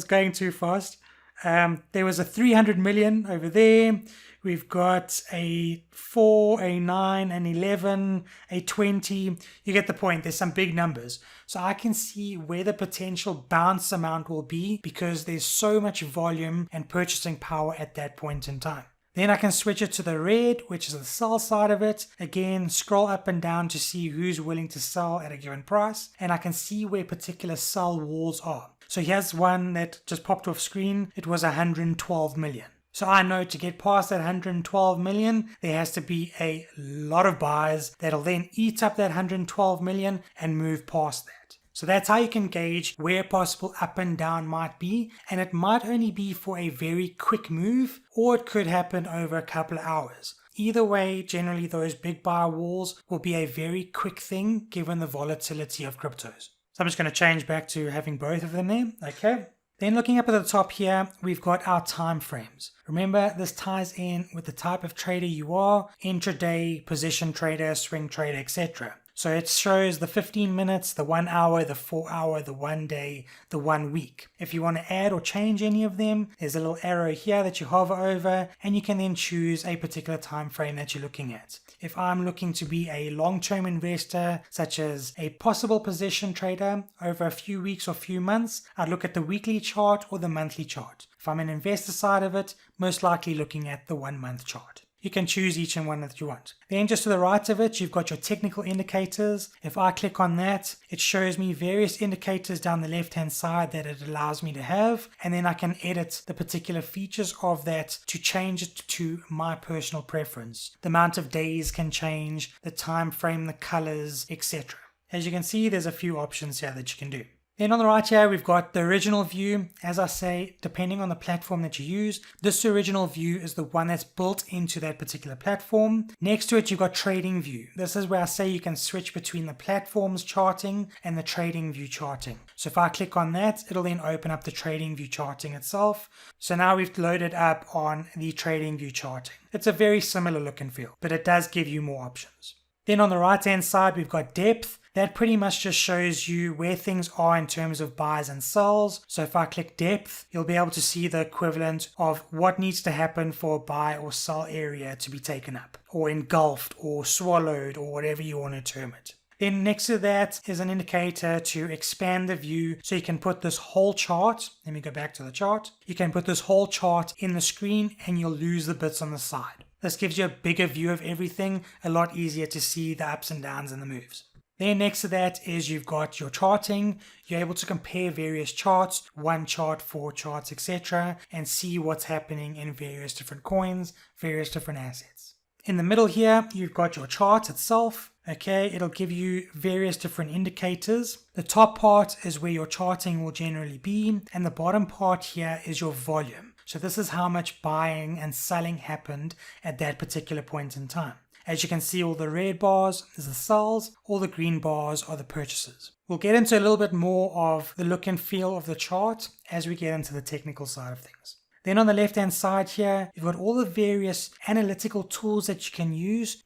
going too fast. There was a 300 million over there. We've got a 4, a 9, an 11, a 20. You get the point. There's some big numbers. So I can see where the potential bounce amount will be because there's so much volume and purchasing power at that point in time. Then I can switch it to the red, which is the sell side of it. Again, scroll up and down to see who's willing to sell at a given price. And I can see where particular sell walls are. So here's one that just popped off screen. It was 112 million. So I know to get past that 112 million, there has to be a lot of buys that'll then eat up that 112 million and move past that. So that's how you can gauge where possible up and down might be. And it might only be for a very quick move, or it could happen over a couple of hours. Either way, generally those big buy walls will be a very quick thing given the volatility of cryptos. So I'm just going to change back to having both of them there. Okay. Then looking up at the top here, we've got our time frames. Remember, this ties in with the type of trader you are, intraday, position trader, swing trader, etc. So it shows the 15 minutes, the 1 hour, the 4 hour, the 1 day, the 1 week. If you want to add or change any of them, there's a little arrow here that you hover over and you can then choose a particular time frame that you're looking at. If I'm looking to be a long-term investor, such as a possible position trader over a few weeks or few months, I'd look at the weekly chart or the monthly chart. If I'm an investor side of it, most likely looking at the 1 month chart. You can choose each and one that you want. Then just to the right of it, you've got your technical indicators. If I click on that, it shows me various indicators down the left-hand side that it allows me to have. And then I can edit the particular features of that to change it to my personal preference. The amount of days can change, the time frame, the colors, etc. As you can see, there's a few options here that you can do. Then on the right here, we've got the original view. As I say, depending on the platform that you use, this original view is the one that's built into that particular platform. Next to it, you've got trading view. This is where I say you can switch between the platforms charting and the trading view charting. So if I click on that, it'll then open up the trading view charting itself. So now we've loaded up on the trading view charting. It's a very similar look and feel, but it does give you more options. Then on the right hand side, we've got depth. That pretty much just shows you where things are in terms of buys and sells. So if I click depth, you'll be able to see the equivalent of what needs to happen for a buy or sell area to be taken up, or engulfed, or swallowed, or whatever you want to term it. Then next to that is an indicator to expand the view, so you can put this whole chart, let me go back to the chart, you can put this whole chart in the screen and you'll lose the bits on the side. This gives you a bigger view of everything, a lot easier to see the ups and downs and the moves. Then next to that is you've got your charting. You're able to compare various charts, 1 chart, 4 charts, etc., and see what's happening in various different coins, various different assets. In the middle here, you've got your chart itself. Okay, it'll give you various different indicators. The top part is where your charting will generally be, and the bottom part here is your volume. So this is how much buying and selling happened at that particular point in time. As you can see, all the red bars is the sells, all the green bars are the purchases. We'll get into a little bit more of the look and feel of the chart as we get into the technical side of things. Then on the left hand side here, you've got all the various analytical tools that you can use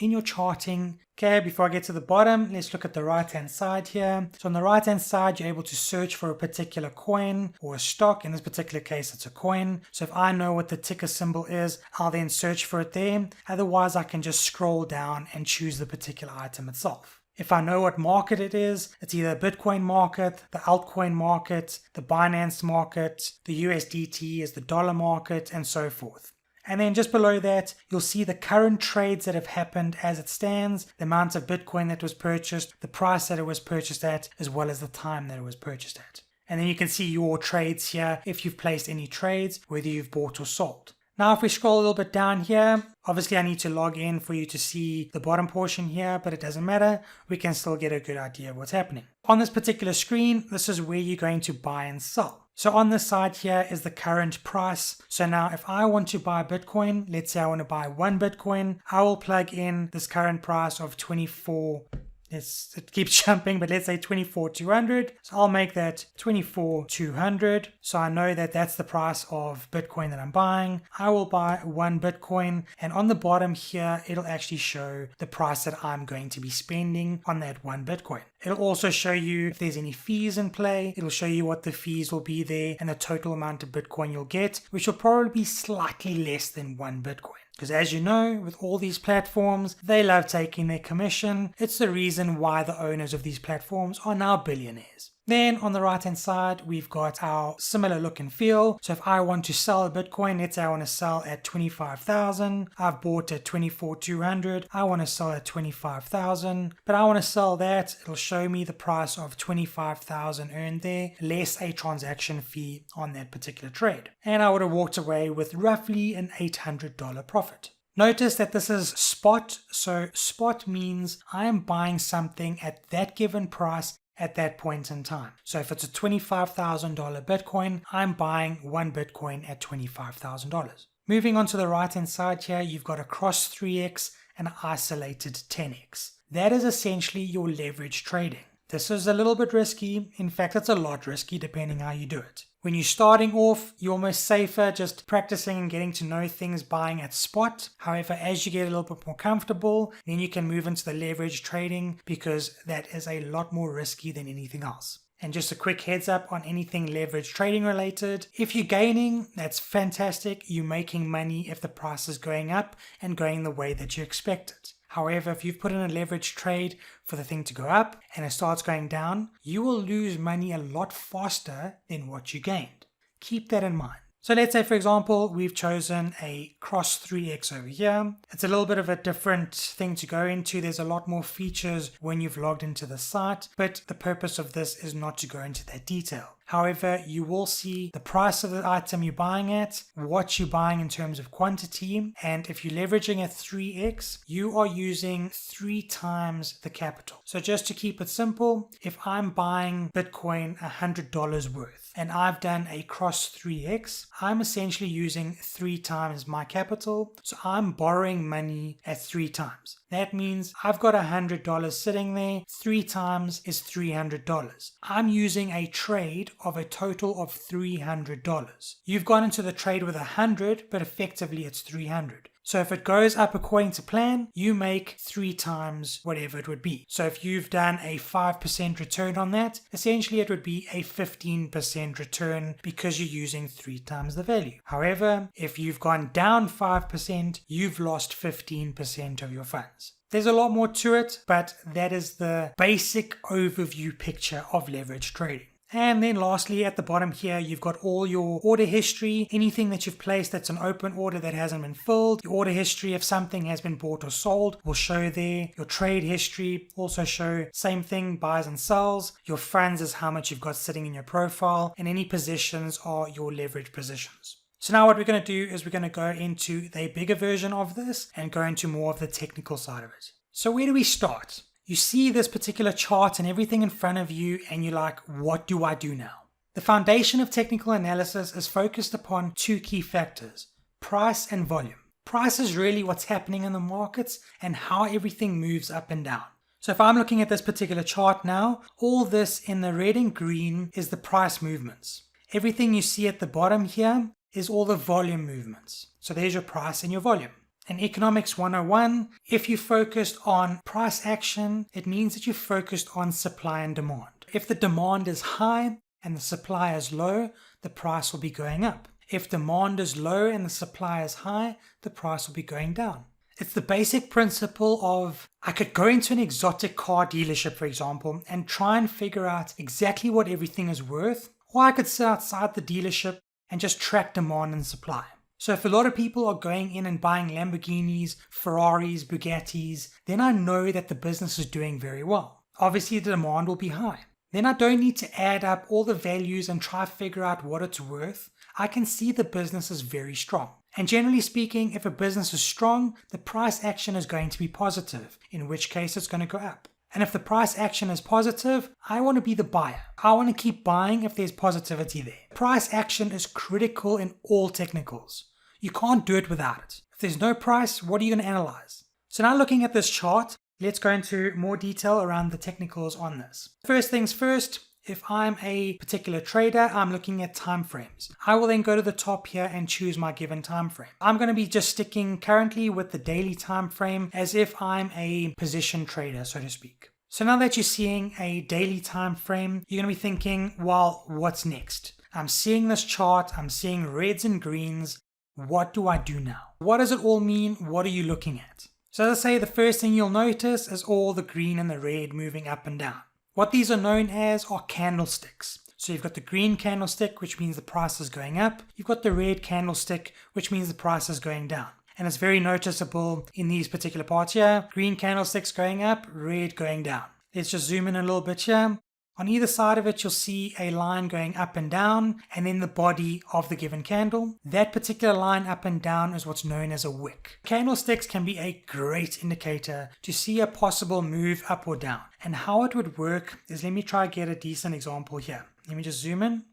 in your charting. Okay, before I get to the bottom, let's look at the right hand side here. So on the right hand side, you're able to search for a particular coin or a stock. In this particular case, it's a coin. So if I know what the ticker symbol is, I'll then search for it there. Otherwise, I can just scroll down and choose the particular item itself. If I know what market it is, it's either the Bitcoin market, the altcoin market, the Binance market, the USDT is the dollar market, and so forth. And then just below that, you'll see the current trades that have happened as it stands, the amount of Bitcoin that was purchased, the price that it was purchased at, as well as the time that it was purchased at. And then you can see your trades here, if you've placed any trades, whether you've bought or sold. Now if we scroll a little bit down here, obviously I need to log in for you to see the bottom portion here, but it doesn't matter. We can still get a good idea of what's happening. On this particular screen, this is where you're going to buy and sell. So on this side here is the current price. So now if I want to buy Bitcoin, let's say I want to buy 1 Bitcoin, I will plug in this current price of 24. It keeps jumping, but let's say 24,200. So I'll make that 24,200. So I know that that's the price of Bitcoin that I'm buying. I will buy 1 Bitcoin, and on the bottom here, it'll actually show the price that I'm going to be spending on that 1 Bitcoin. It'll also show you if there's any fees in play. It'll show you what the fees will be there and the total amount of Bitcoin you'll get, which will probably be slightly less than 1 Bitcoin. Because as you know, with all these platforms, they love taking their commission. It's the reason why the owners of these platforms are now billionaires. Then on the right hand side, we've got our similar look and feel. So if I want to sell a Bitcoin, let's say I want to sell at 25,000. I've bought at 24,200. I want to sell at 25,000, but I want to sell that. It'll show me the price of 25,000 earned there, less a transaction fee on that particular trade. And I would have walked away with roughly an $800 profit. Notice that this is spot. So spot means I am buying something at that given price at that point in time. So if it's a $25,000 Bitcoin, I'm buying 1 Bitcoin at $25,000. Moving on to the right hand side here, you've got a cross 3x and an isolated 10x. That is essentially your leverage trading. This is a little bit risky. In fact, it's a lot risky depending how you do it. When you're starting off, you're almost safer just practicing and getting to know things buying at spot. However, as you get a little bit more comfortable, then you can move into the leverage trading because that is a lot more risky than anything else. And just a quick heads up on anything leverage trading related. If you're gaining, that's fantastic. You're making money if the price is going up and going the way that you expect it. However, if you've put in a leverage trade for the thing to go up and it starts going down, you will lose money a lot faster than what you gained. Keep that in mind. So let's say, for example, we've chosen a cross 3x over here. It's a little bit of a different thing to go into. There's a lot more features when you've logged into the site, but the purpose of this is not to go into that detail. However, you will see the price of the item you're buying at, what you're buying in terms of quantity, and if you're leveraging at 3x, you are using 3 times the capital. So just to keep it simple, if I'm buying Bitcoin $100 worth and I've done a cross 3x, I'm essentially using 3 times my capital. So I'm borrowing money at 3 times. That means I've got $100 sitting there, 3 times is $300. I'm using a trade of a total of $300. You've gone into the trade with 100, but effectively it's 300. So if it goes up according to plan, you make 3 times whatever it would be. So if you've done a 5% return on that, essentially it would be a 15% return because you're using 3 times the value. However, if you've gone down 5%, you've lost 15% of your funds. There's a lot more to it, but that is the basic overview picture of leverage trading. And then lastly, at the bottom here, you've got all your order history, anything that you've placed that's an open order that hasn't been filled. Your order history, if something has been bought or sold, will show there. Your trade history also show same thing, buys and sells. Your funds is how much you've got sitting in your profile, and any positions are your leverage positions. So now what we're going to do is we're going to go into the bigger version of this and go into more of the technical side of it. So where do we start? You see this particular chart and everything in front of you and you're like, what do I do now? The foundation of technical analysis is focused upon 2 key factors, price and volume. Price is really what's happening in the markets and how everything moves up and down. So if I'm looking at this particular chart now, all this in the red and green is the price movements. Everything you see at the bottom here is all the volume movements. So there's your price and your volume. In Economics 101, if you focused on price action, it means that you focused on supply and demand. If the demand is high and the supply is low, the price will be going up. If demand is low and the supply is high, the price will be going down. It's the basic principle of, I could go into an exotic car dealership, for example, and try and figure out exactly what everything is worth, or I could sit outside the dealership and just track demand and supply. So if a lot of people are going in and buying Lamborghinis, Ferraris, Bugattis, then I know that the business is doing very well. Obviously the demand will be high. Then I don't need to add up all the values and try to figure out what it's worth. I can see the business is very strong. And generally speaking, if a business is strong, the price action is going to be positive, in which case it's going to go up. And if the price action is positive, I want to be the buyer. I want to keep buying if there's positivity there. Price action is critical in all technicals. You can't do it without it. If there's no price, what are you going to analyze? So now looking at this chart, let's go into more detail around the technicals on this. First things first, if I'm a particular trader, I'm looking at time frames. I will then go to the top here and choose my given time frame. I'm going to be just sticking currently with the daily time frame as if I'm a position trader, so to speak. So now that you're seeing a daily time frame, you're going to be thinking, well, what's next? I'm seeing this chart, I'm seeing reds and greens. What do I do now? What does it all mean? What are you looking at? So as I say, the first thing you'll notice is all the green and the red moving up and down. What these are known as are candlesticks. So you've got the green candlestick, which means the price is going up. You've got the red candlestick, which means the price is going down. And it's very noticeable in these particular parts here. Green candlesticks going up, red going down. Let's just zoom in a little bit here. On either side of it, you'll see a line going up and down, and then the body of the given candle. That particular line up and down is what's known as a wick. Candlesticks can be a great indicator to see a possible move up or down. And how it would work is, let me try to get a decent example here. Let me just zoom in.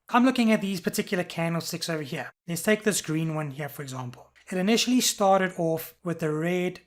I'm looking at these particular candlesticks over here. Let's take this green one here, for example. It initially started off with a red.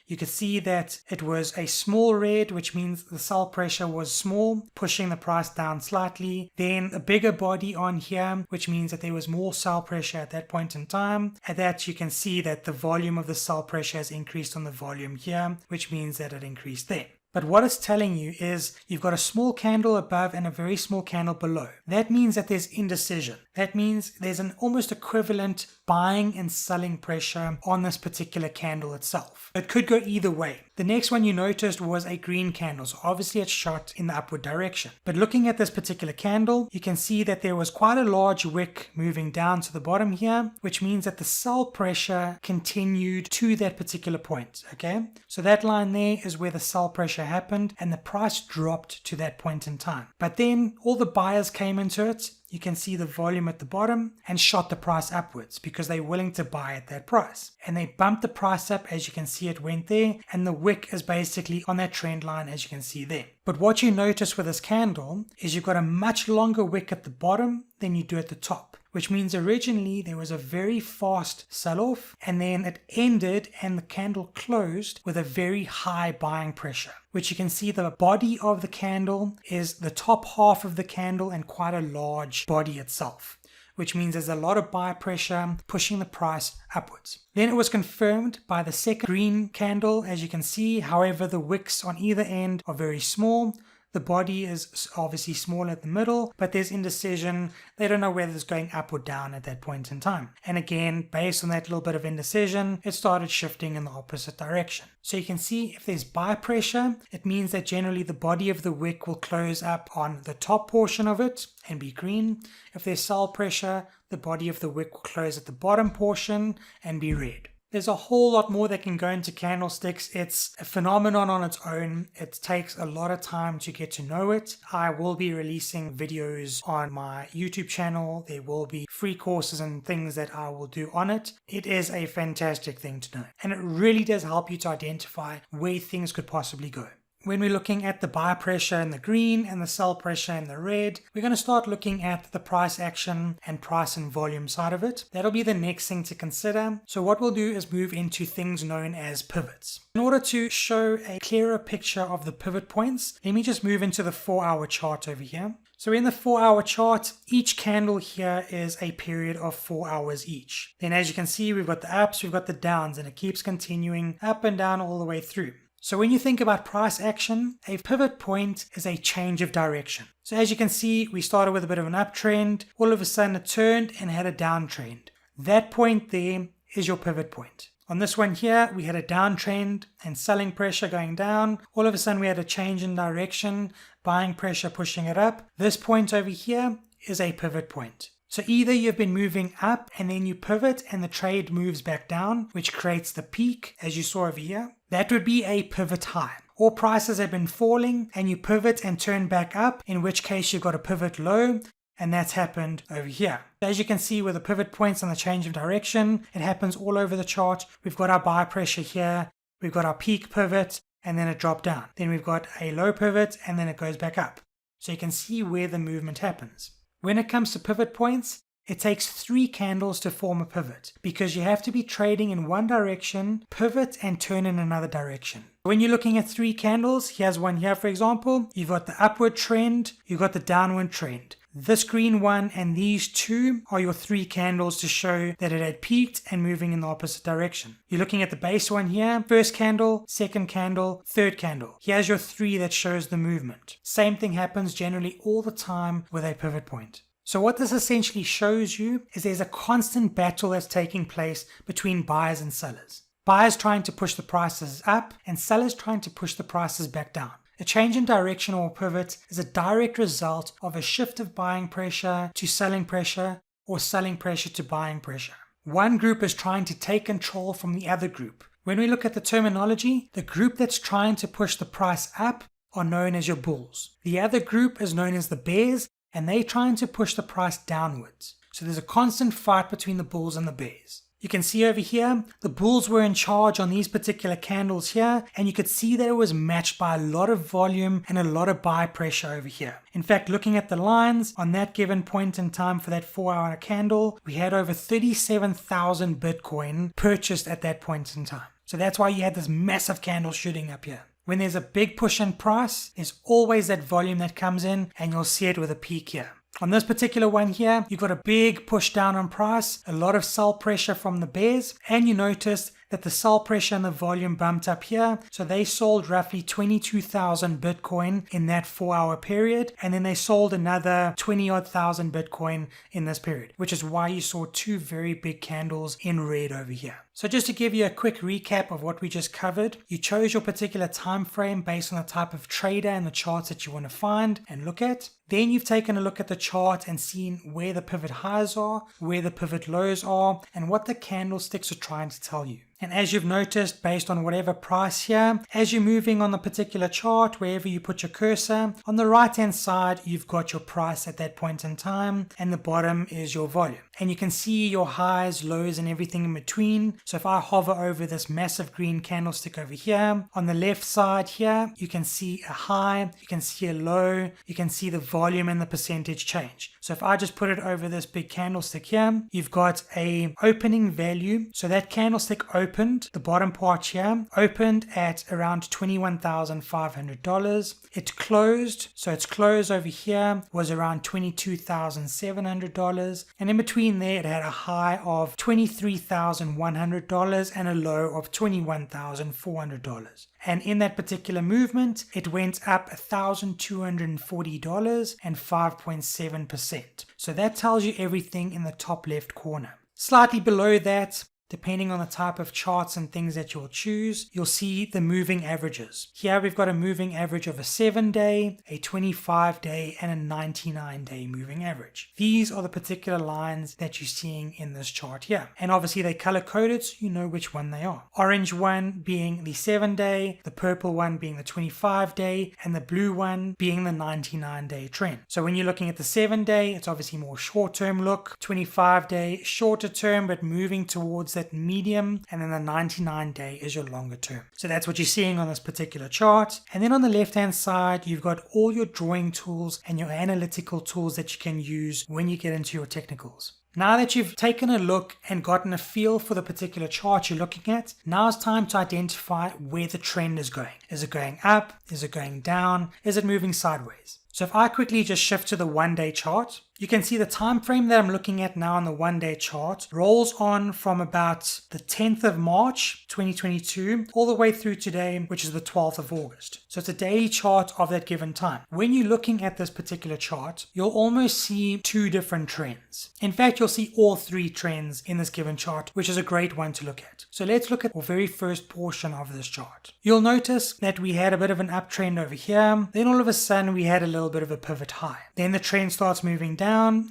You could see that it was a small red, which means the sell pressure was small, pushing the price down slightly. Then a bigger body on here, which means that there was more sell pressure at that point in time. At that, you can see that the volume of the sell pressure has increased on the volume here, which means that it increased there. But what it's telling you is you've got a small candle above and a very small candle below. That means that there's indecision. That means there's an almost equivalent buying and selling pressure on this particular candle itself. It could go either way. The next one you noticed was a green candle, so obviously it's shot in the upward direction. But looking at this particular candle, you can see that there was quite a large wick moving down to the bottom here, which means that the sell pressure continued to that particular point, okay? So that line there is where the sell pressure happened and the price dropped to that point in time. But then all the buyers came into it. You can see the volume at the bottom and shot the price upwards because they're willing to buy at that price. And they bumped the price up, as you can see it went there, and the wick is basically on that trend line, as you can see there. But what you notice with this candle is you've got a much longer wick at the bottom than you do at the top, which means originally there was a very fast sell-off and then it ended and the candle closed with a very high buying pressure, which you can see the body of the candle is the top half of the candle and quite a large body itself, which means there's a lot of buy pressure pushing the price upwards. Then it was confirmed by the second green candle, as you can see. However, the wicks on either end are very small. The body is obviously small at the middle, but there's indecision. They don't know whether it's going up or down at that point in time. And again, based on that little bit of indecision, it started shifting in the opposite direction. So you can see if there's buy pressure, it means that generally the body of the wick will close up on the top portion of it and be green. If there's sell pressure, the body of the wick will close at the bottom portion and be red. There's a whole lot more that can go into candlesticks. It's a phenomenon on its own. It takes a lot of time to get to know it. I will be releasing videos on my YouTube channel. There will be free courses and things that I will do on it. It is a fantastic thing to know, and it really does help you to identify where things could possibly go. When we're looking at the buy pressure in the green and the sell pressure in the red, we're going to start looking at the price action and price and volume side of it. That'll be the next thing to consider. So what we'll do is move into things known as pivots. In order to show a clearer picture of the pivot points, let me just move into the 4-hour chart over here. So in the 4-hour chart, each candle here is a period of 4 hours each. Then as you can see, we've got the ups, we've got the downs, and it keeps continuing up and down all the way through. So when you think about price action, a pivot point is a change of direction. So as you can see, we started with a bit of an uptrend. All of a sudden it turned and had a downtrend. That point there is your pivot point. On this one here, we had a downtrend and selling pressure going down. All of a sudden we had a change in direction, buying pressure pushing it up. This point over here is a pivot point. So either you've been moving up and then you pivot and the trade moves back down, which creates the peak as you saw over here. That would be a pivot high. Or prices have been falling and you pivot and turn back up, in which case you've got a pivot low, and that's happened over here. As you can see with the pivot points and the change of direction, it happens all over the chart. We've got our buy pressure here, we've got our peak pivot, and then it dropped down. Then we've got a low pivot and then it goes back up. So you can see where the movement happens. When it comes to pivot points, it takes 3 candles to form a pivot because you have to be trading in one direction, pivot and turn in another direction. When you're looking at 3 candles, here's one here for example, you've got the upward trend, you've got the downward trend. This green one and these 2 are your 3 candles to show that it had peaked and moving in the opposite direction. You're looking at the base one here, first candle, second candle, third candle. Here's your 3 that shows the movement. Same thing happens generally all the time with a pivot point. So what this essentially shows you is there's a constant battle that's taking place between buyers and sellers. Buyers trying to push the prices up and sellers trying to push the prices back down. A change in direction or pivot is a direct result of a shift of buying pressure to selling pressure or selling pressure to buying pressure. One group is trying to take control from the other group. When we look at the terminology, the group that's trying to push the price up are known as your bulls. The other group is known as the bears, and they're trying to push the price downwards. So there's a constant fight between the bulls and the bears. You can see over here, the bulls were in charge on these particular candles here, and you could see that it was matched by a lot of volume and a lot of buy pressure over here. In fact, looking at the lines, on that given point in time for that 4-hour candle, we had over 37,000 Bitcoin purchased at that point in time. So that's why you had this massive candle shooting up here. When there's a big push in price, there's always that volume that comes in, and you'll see it with a peak here. On this particular one here, you've got a big push down on price, a lot of sell pressure from the bears, and you notice that the sell pressure and the volume bumped up here. So they sold roughly 22,000 Bitcoin in that 4-hour period. And then they sold another 20-odd thousand Bitcoin in this period, which is why you saw two very big candles in red over here. So just to give you a quick recap of what we just covered, you chose your particular time frame based on the type of trader and the charts that you want to find and look at. Then you've taken a look at the chart and seen where the pivot highs are, where the pivot lows are, and what the candlesticks are trying to tell you. And as you've noticed, based on whatever price here, as you're moving on the particular chart, wherever you put your cursor, on the right hand side, you've got your price at that point in time, and the bottom is your volume. And you can see your highs, lows, and everything in between. So if I hover over this massive green candlestick over here, on the left side here, you can see a high, you can see a low, you can see the volume and the percentage change. So if I just put it over this big candlestick here, you've got a opening value. So that candlestick opened, the bottom part here, opened at around $21,500. It closed, so its close over here was around $22,700. And in between there, it had a high of $23,100 and a low of $21,400. And in that particular movement, it went up $1,240 and 5.7%. So that tells you everything in the top left corner. Slightly below that, depending on the type of charts and things that you'll choose, you'll see the moving averages. Here we've got a moving average of a 7-day, a 25-day, and a 99-day moving average. These are the particular lines that you're seeing in this chart here. And obviously they're color-coded, so you know which one they are. Orange one being the 7-day, the purple one being the 25-day, and the blue one being the 99-day trend. So when you're looking at the 7-day, it's obviously more short-term look. 25-day, shorter term, but moving towards that medium, and then the 99-day is your longer term. So that's what you're seeing on this particular chart. And then on the left hand side, you've got all your drawing tools and your analytical tools that you can use when you get into your technicals. Now that you've taken a look and gotten a feel for the particular chart you're looking at, now it's time to identify where the trend is going. Is it going up? Is it going down? Is it moving sideways? So if I quickly just shift to the 1-day chart, you can see the time frame that I'm looking at now on the 1-day chart rolls on from about the 10th of March 2022 all the way through today, which is the 12th of August. So it's a daily chart of that given time. When you're looking at this particular chart, you'll almost see two different trends. In fact, you'll see all three trends in this given chart, which is a great one to look at. So let's look at the very first portion of this chart. You'll notice that we had a bit of an uptrend over here. Then all of a sudden we had a little bit of a pivot high. Then the trend starts moving down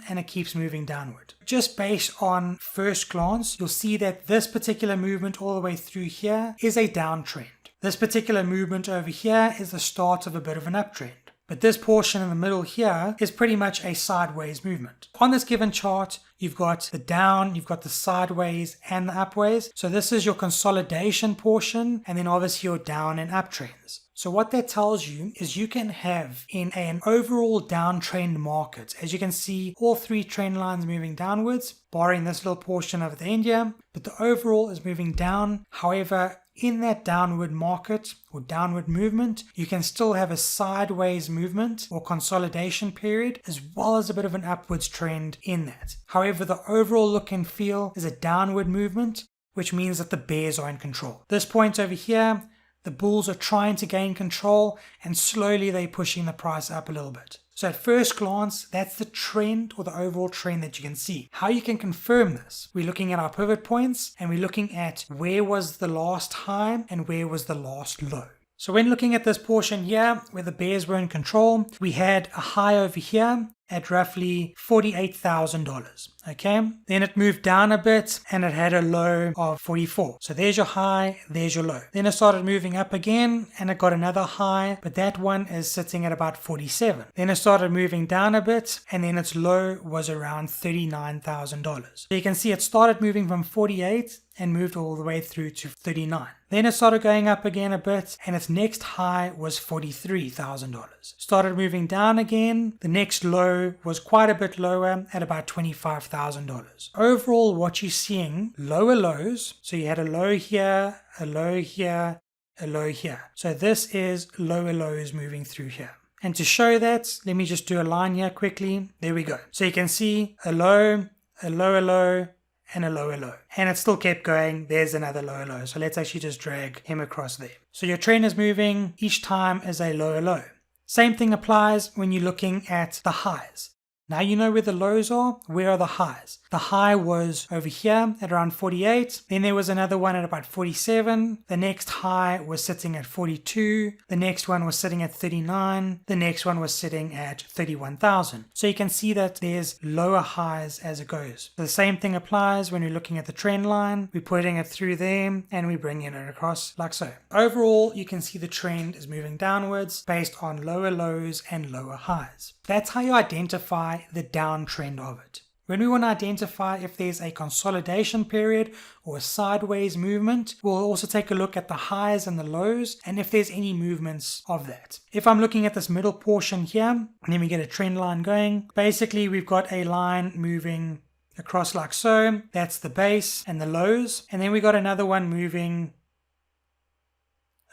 and it keeps moving downward. Just based on first glance, you'll see that this particular movement all the way through here is a downtrend. This particular movement over here is the start of a bit of an uptrend. But this portion in the middle here is pretty much a sideways movement. On this given chart, you've got the down, you've got the sideways and the upways. So this is your consolidation portion, and then obviously your down and uptrends. So what that tells you is you can have in an overall downtrend market, as you can see, all three trend lines moving downwards, barring this little portion over the end here, but the overall is moving down. However, in that downward market or downward movement, you can still have a sideways movement or consolidation period, as well as a bit of an upwards trend in that. However, the overall look and feel is a downward movement, which means that the bears are in control. This point over here, the bulls are trying to gain control and slowly they're pushing the price up a little bit. So at first glance, that's the trend or the overall trend that you can see. How you can confirm this? We're looking at our pivot points and we're looking at where was the last high and where was the last low. So when looking at this portion here where the bears were in control, we had a high over here at roughly $48,000. Okay, then it moved down a bit and it had a low of 44. So there's your high, there's your low. Then it started moving up again and it got another high, but that one is sitting at about 47. Then it started moving down a bit and then its low was around $39,000. So you can see it started moving from 48 and moved all the way through to 39. Then it started going up again a bit and its next high was $43,000. Started moving down again. The next low was quite a bit lower at about $25,000. Overall, what you're seeing, lower lows. So you had a low here, a low here, a low here. So this is lower lows moving through here. And to show that, let me just do a line here quickly. There we go. So you can see a low, a lower low, and a lower low. And it still kept going. There's another lower low. So let's actually just drag him across there. So your trend is moving each time as a lower low. Same thing applies when you're looking at the highs. Now you know where the lows are. Where are the highs? The high was over here at around 48. Then there was another one at about 47. The next high was sitting at 42. The next one was sitting at 39. The next one was sitting at 31,000. So you can see that there's lower highs as it goes. The same thing applies when we're looking at the trend line. We're putting it through there and we're bringing it across like so. Overall, you can see the trend is moving downwards based on lower lows and lower highs. That's how you identify the downtrend of it. When we want to identify if there's a consolidation period or a sideways movement, we'll also take a look at the highs and the lows and if there's any movements of that. If I'm looking at this middle portion here, and then we get a trend line going, basically we've got a line moving across like so. That's the base and the lows. And then we got another one moving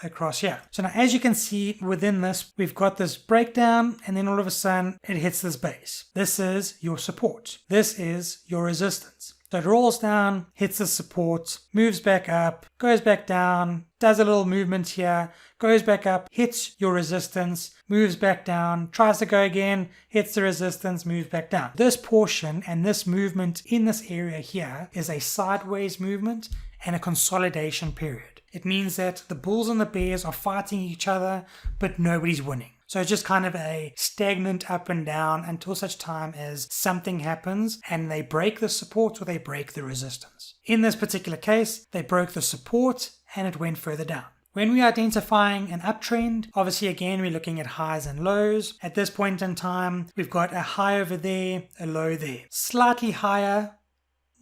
across here. So now as you can see within this, we've got this breakdown and then all of a sudden it hits this base. This is your support. This is your resistance. So it rolls down, hits the support, moves back up, goes back down, does a little movement here, goes back up, hits your resistance, moves back down, tries to go again, hits the resistance, moves back down. This portion and this movement in this area here is a sideways movement and a consolidation period. It means that the bulls and the bears are fighting each other, but nobody's winning. So it's just kind of a stagnant up and down until such time as something happens and they break the support or they break the resistance. In this particular case, they broke the support and it went further down. When we're identifying an uptrend, obviously again we're looking at highs and lows. At this point in time, we've got a high over there, a low there. Slightly higher,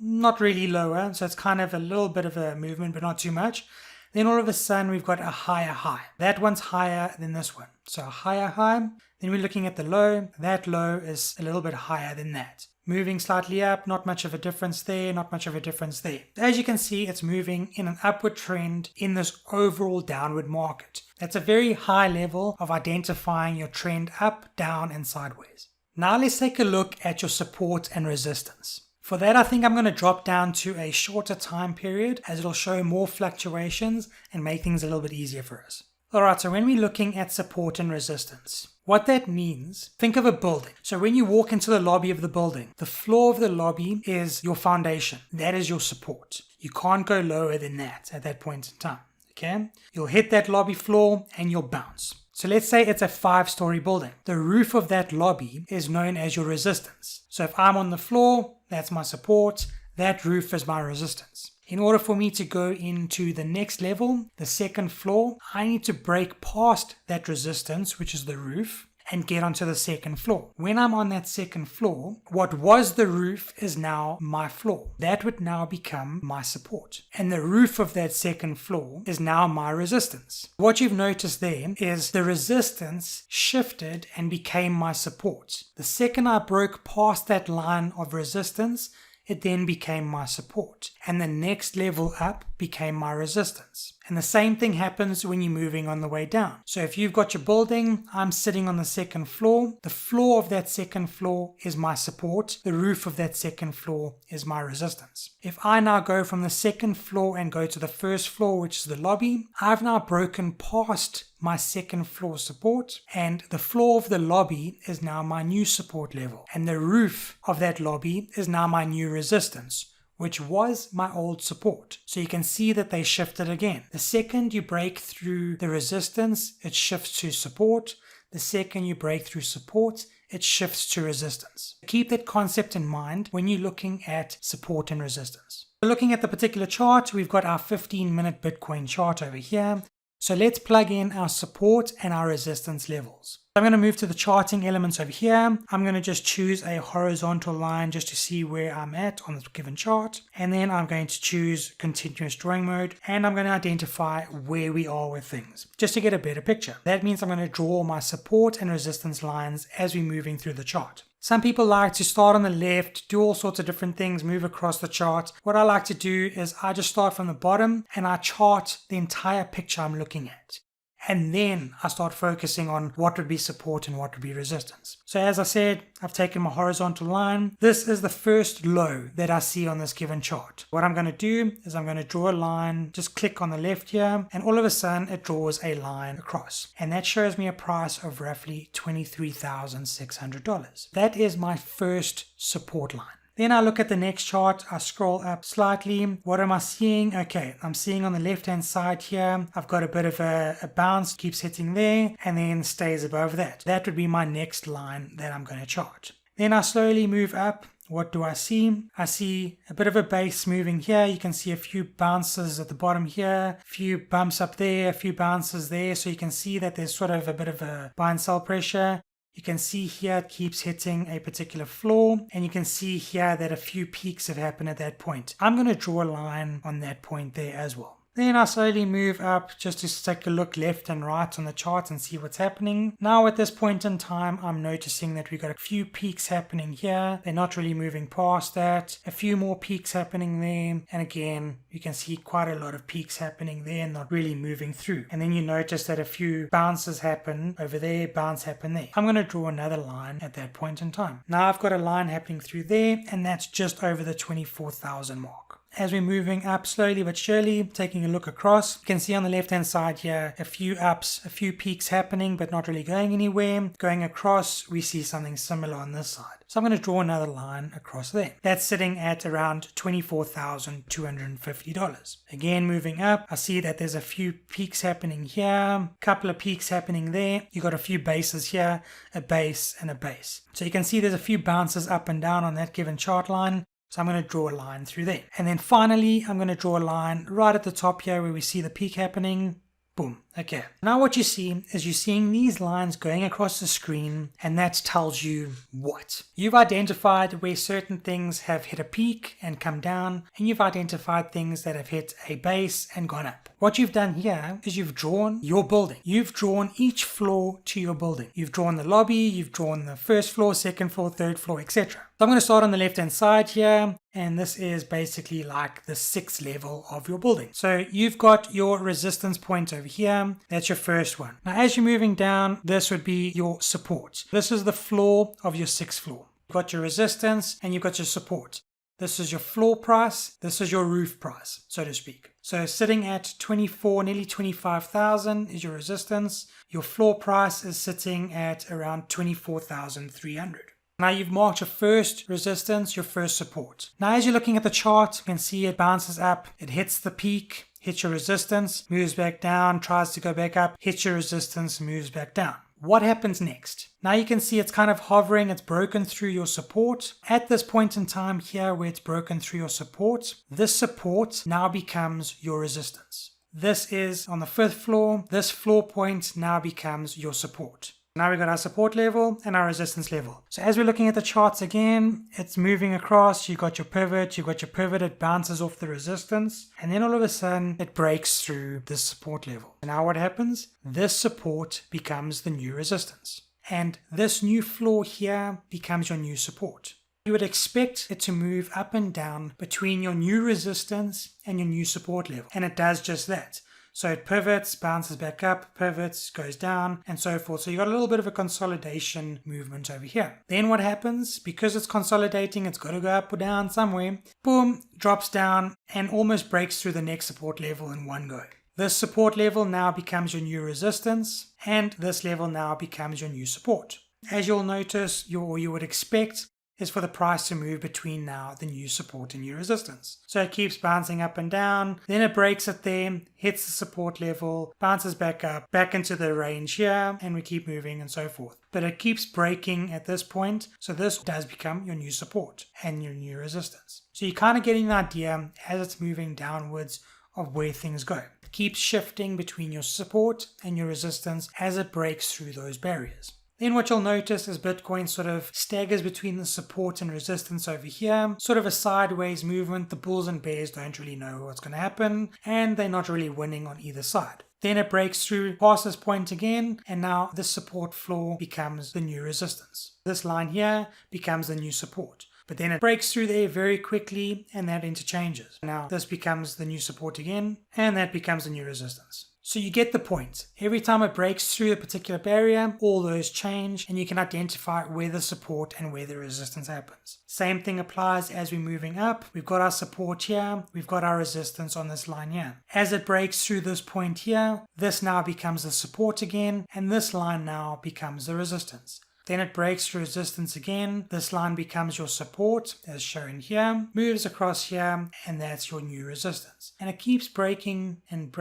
not really lower, so it's kind of a little bit of a movement, but not too much. Then all of a sudden we've got a higher high. That one's higher than this one. So a higher high. Then we're looking at the low. That low is a little bit higher than that. Moving slightly up, not much of a difference there, not much of a difference there. As you can see, it's moving in an upward trend in this overall downward market. That's a very high level of identifying your trend up, down, and sideways. Now let's take a look at your support and resistance. For that, I think I'm going to drop down to a shorter time period as it'll show more fluctuations and make things a little bit easier for us. Alright, so when we're looking at support and resistance, what that means, think of a building. So when you walk into the lobby of the building, the floor of the lobby is your foundation. That is your support. You can't go lower than that at that point in time. Okay? You'll hit that lobby floor and you'll bounce. So let's say it's a 5-story building. The roof of that lobby is known as your resistance. So if I'm on the floor, that's my support. That roof is my resistance. In order for me to go into the next level, the second floor, I need to break past that resistance, which is the roof, and get onto the second floor. When I'm on that second floor, what was the roof is now my floor. That would now become my support. And the roof of that second floor is now my resistance. What you've noticed there is the resistance shifted and became my support. The second I broke past that line of resistance, it then became my support. And the next level up became my resistance. And the same thing happens when you're moving on the way down. So if you've got your building, I'm sitting on the second floor. The floor of that second floor is my support. The roof of that second floor is my resistance. If I now go from the second floor and go to the first floor, which is the lobby, I've now broken past my second floor support, and the floor of the lobby is now my new support level. And the roof of that lobby is now my new resistance, which was my old support. So you can see that they shifted again. The second you break through the resistance, it shifts to support. The second you break through support, it shifts to resistance. Keep that concept in mind when you're looking at support and resistance. Looking at the particular chart, we've got our 15-minute Bitcoin chart over here. So let's plug in our support and our resistance levels. I'm going to move to the charting elements over here. I'm going to just choose a horizontal line just to see where I'm at on the given chart. And then I'm going to choose continuous drawing mode. And I'm going to identify where we are with things just to get a better picture. That means I'm going to draw my support and resistance lines as we're moving through the chart. Some people like to start on the left, do all sorts of different things, move across the chart. What I like to do is I just start from the bottom and I chart the entire picture I'm looking at. And then I start focusing on what would be support and what would be resistance. So as I said, I've taken my horizontal line. This is the first low that I see on this given chart. What I'm going to do is I'm going to draw a line, just click on the left here, and all of a sudden it draws a line across. And that shows me a price of roughly $23,600. That is my first support line. Then I look at the next chart, I scroll up slightly. What am I seeing? Okay, I'm seeing on the left hand side here, I've got a bit of a bounce, keeps hitting there, and then stays above that. That would be my next line that I'm going to chart. Then I slowly move up. What do I see? I see a bit of a base moving here. You can see a few bounces at the bottom here, a few bumps up there, a few bounces there. So you can see that there's sort of a bit of a buy and sell pressure. You can see here it keeps hitting a particular floor, and you can see here that a few peaks have happened at that point. I'm going to draw a line on that point there as well. Then I slowly move up just to take a look left and right on the chart and see what's happening. Now at this point in time, I'm noticing that we've got a few peaks happening here. They're not really moving past that. A few more peaks happening there. And again, you can see quite a lot of peaks happening there, not really moving through. And then you notice that a few bounces happen over there, bounce happen there. I'm going to draw another line at that point in time. Now I've got a line happening through there, and that's just over the 24,000 mark. As we're moving up slowly but surely, taking a look across, you can see on the left hand side here a few ups, a few peaks happening but not really going anywhere. Going across, we see something similar on this side. So I'm going to draw another line across there. That's sitting at around $24,250. Again, moving up, I see that there's a few peaks happening here, a couple of peaks happening there. You got a few bases here, a base and a base. So you can see there's a few bounces up and down on that given chart line. So I'm going to draw a line through there. And then finally, I'm going to draw a line right at the top here where we see the peak happening. Boom. Okay. Now what you see is you're seeing these lines going across the screen, and that tells you what? You've identified where certain things have hit a peak and come down, and you've identified things that have hit a base and gone up. What you've done here is you've drawn your building. You've drawn each floor to your building. You've drawn the lobby, you've drawn the first floor, second floor, third floor, etc. So I'm going to start on the left hand side here, and this is basically like the 6th level of your building. So you've got your resistance point over here. That's your first one. Now as you're moving down, this would be your support. This is the floor of your 6th floor. You've got your resistance and you've got your support. This is your floor price. This is your roof price, so to speak. So sitting at 24, nearly 25,000 is your resistance. Your floor price is sitting at around 24,300. Now you've marked your first resistance, your first support. Now as you're looking at the chart, you can see it bounces up, it hits the peak, hits your resistance, moves back down, tries to go back up, hits your resistance, moves back down. What happens next? Now you can see it's kind of hovering, it's broken through your support. At this point in time here where it's broken through your support, this support now becomes your resistance. This is on the 5th floor, this floor point now becomes your support. Now we've got our support level and our resistance level. So as we're looking at the charts again, it's moving across. You've got your pivot, it bounces off the resistance, and then all of a sudden it breaks through this support level. And now what happens? This support becomes the new resistance. And this new floor here becomes your new support. You would expect it to move up and down between your new resistance and your new support level. And it does just that. So it pivots, bounces back up, pivots, goes down, and so forth. So you got a little bit of a consolidation movement over here. Then what happens? Because it's consolidating, it's got to go up or down somewhere. Boom, drops down and almost breaks through the next support level in one go. This support level now becomes your new resistance, and this level now becomes your new support. As you'll notice, you would expect, is for the price to move between now the new support and new resistance. So it keeps bouncing up and down, then it breaks it there, hits the support level, bounces back up, back into the range here, and we keep moving and so forth. But it keeps breaking at this point, so this does become your new support and your new resistance. So you're kind of getting an idea as it's moving downwards of where things go. It keeps shifting between your support and your resistance as it breaks through those barriers. Then what you'll notice is Bitcoin sort of staggers between the support and resistance over here, sort of a sideways movement. The bulls and bears don't really know what's going to happen, and they're not really winning on either side. Then it breaks through past this point again, and now this support floor becomes the new resistance. This line here becomes the new support. But then it breaks through there very quickly, and that interchanges. Now this becomes the new support again, and that becomes the new resistance. So you get the point. Every time it breaks through a particular barrier, all those change and you can identify where the support and where the resistance happens. Same thing applies as we're moving up. We've got our support here, we've got our resistance on this line here. As it breaks through this point here, this now becomes the support again, and this line now becomes the resistance. Then it breaks through resistance again, this line becomes your support as shown here, moves across here, and that's your new resistance. And it keeps breaking and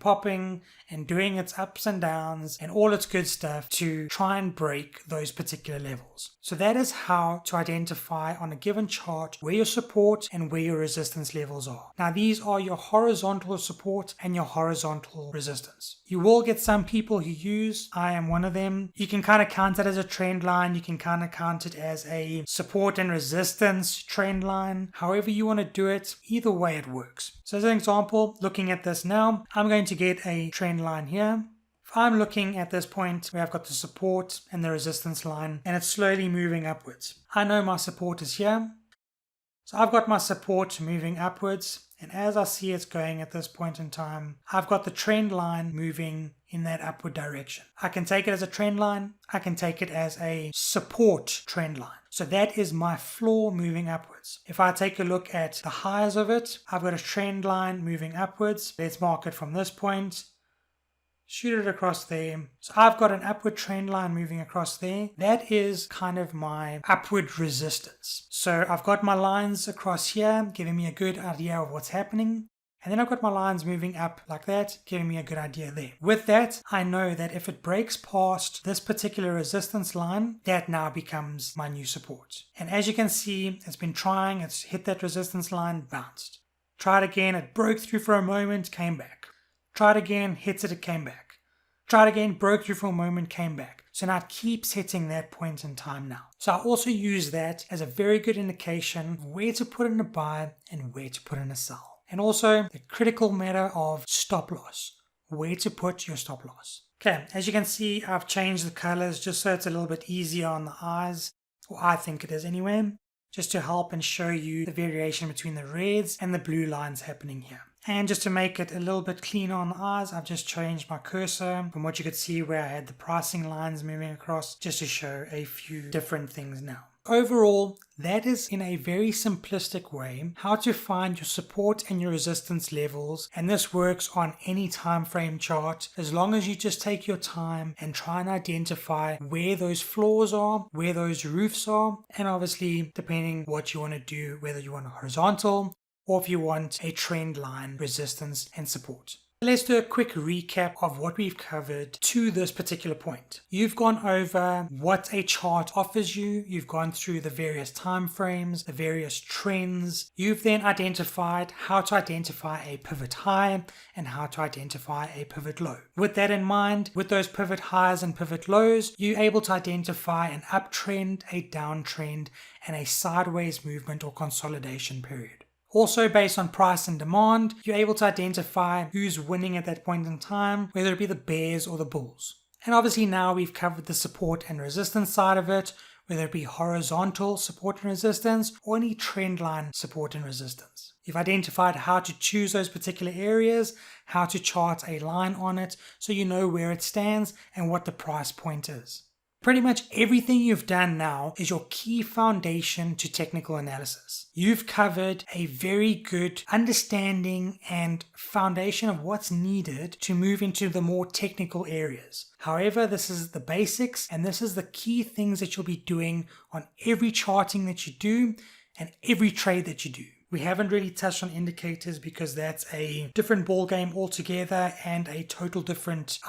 popping and doing its ups and downs and all its good stuff to try and break those particular levels. So that is how to identify on a given chart where your support and where your resistance levels are. Now these are your horizontal support and your horizontal resistance. You will get some people who use, I am one of them, you can kind of count it as a trend line, you can kind of count it as a support and resistance trend line, however you want to do it, either way it works. So as an example, looking at this now, I'm going to get a trend line here. If I'm looking at this point where I've got the support and the resistance line and it's slowly moving upwards, I know my support is here. So I've got my support moving upwards, and as I see it's going at this point in time, I've got the trend line moving in that upward direction. I can take it as a trend line, I can take it as a support trend line. So that is my floor moving upwards. If I take a look at the highs of it, I've got a trend line moving upwards. Let's mark it from this point. Shoot it across there. So I've got an upward trend line moving across there. That is kind of my upward resistance. So I've got my lines across here, giving me a good idea of what's happening. And then I've got my lines moving up like that, giving me a good idea there. With that, I know that if it breaks past this particular resistance line, that now becomes my new support. And as you can see, it's been trying, it's hit that resistance line, bounced. Tried again, it broke through for a moment, came back. Tried again, hits it came back. Tried again, broke through for a moment, came back. So now it keeps hitting that point in time now. So I also use that as a very good indication of where to put in a buy and where to put in a sell. And also the critical matter of stop loss, where to put your stop loss. Okay, as you can see, I've changed the colors just so it's a little bit easier on the eyes, or I think it is anyway, just to help and show you the variation between the reds and the blue lines happening here. And just to make it a little bit cleaner on the eyes, I've just changed my cursor from what you could see where I had the pricing lines moving across, just to show a few different things now. Overall, that is in a very simplistic way how to find your support and your resistance levels, and this works on any time frame chart as long as you just take your time and try and identify where those floors are, where those roofs are, and obviously depending what you want to do, whether you want a horizontal or if you want a trend line resistance and support. Let's do a quick recap of what we've covered to this particular point. You've gone over what a chart offers you. You've gone through the various time frames, the various trends. You've then identified how to identify a pivot high and how to identify a pivot low. With that in mind, with those pivot highs and pivot lows, you're able to identify an uptrend, a downtrend, and a sideways movement or consolidation period. Also, based on price and demand, you're able to identify who's winning at that point in time, whether it be the bears or the bulls. And obviously now we've covered the support and resistance side of it, whether it be horizontal support and resistance or any trend line support and resistance. You've identified how to choose those particular areas, how to chart a line on it so you know where it stands and what the price point is. Pretty much everything you've done now is your key foundation to technical analysis. You've covered a very good understanding and foundation of what's needed to move into the more technical areas. However, this is the basics and this is the key things that you'll be doing on every charting that you do and every trade that you do. We haven't really touched on indicators because that's a different ball game altogether and a total different,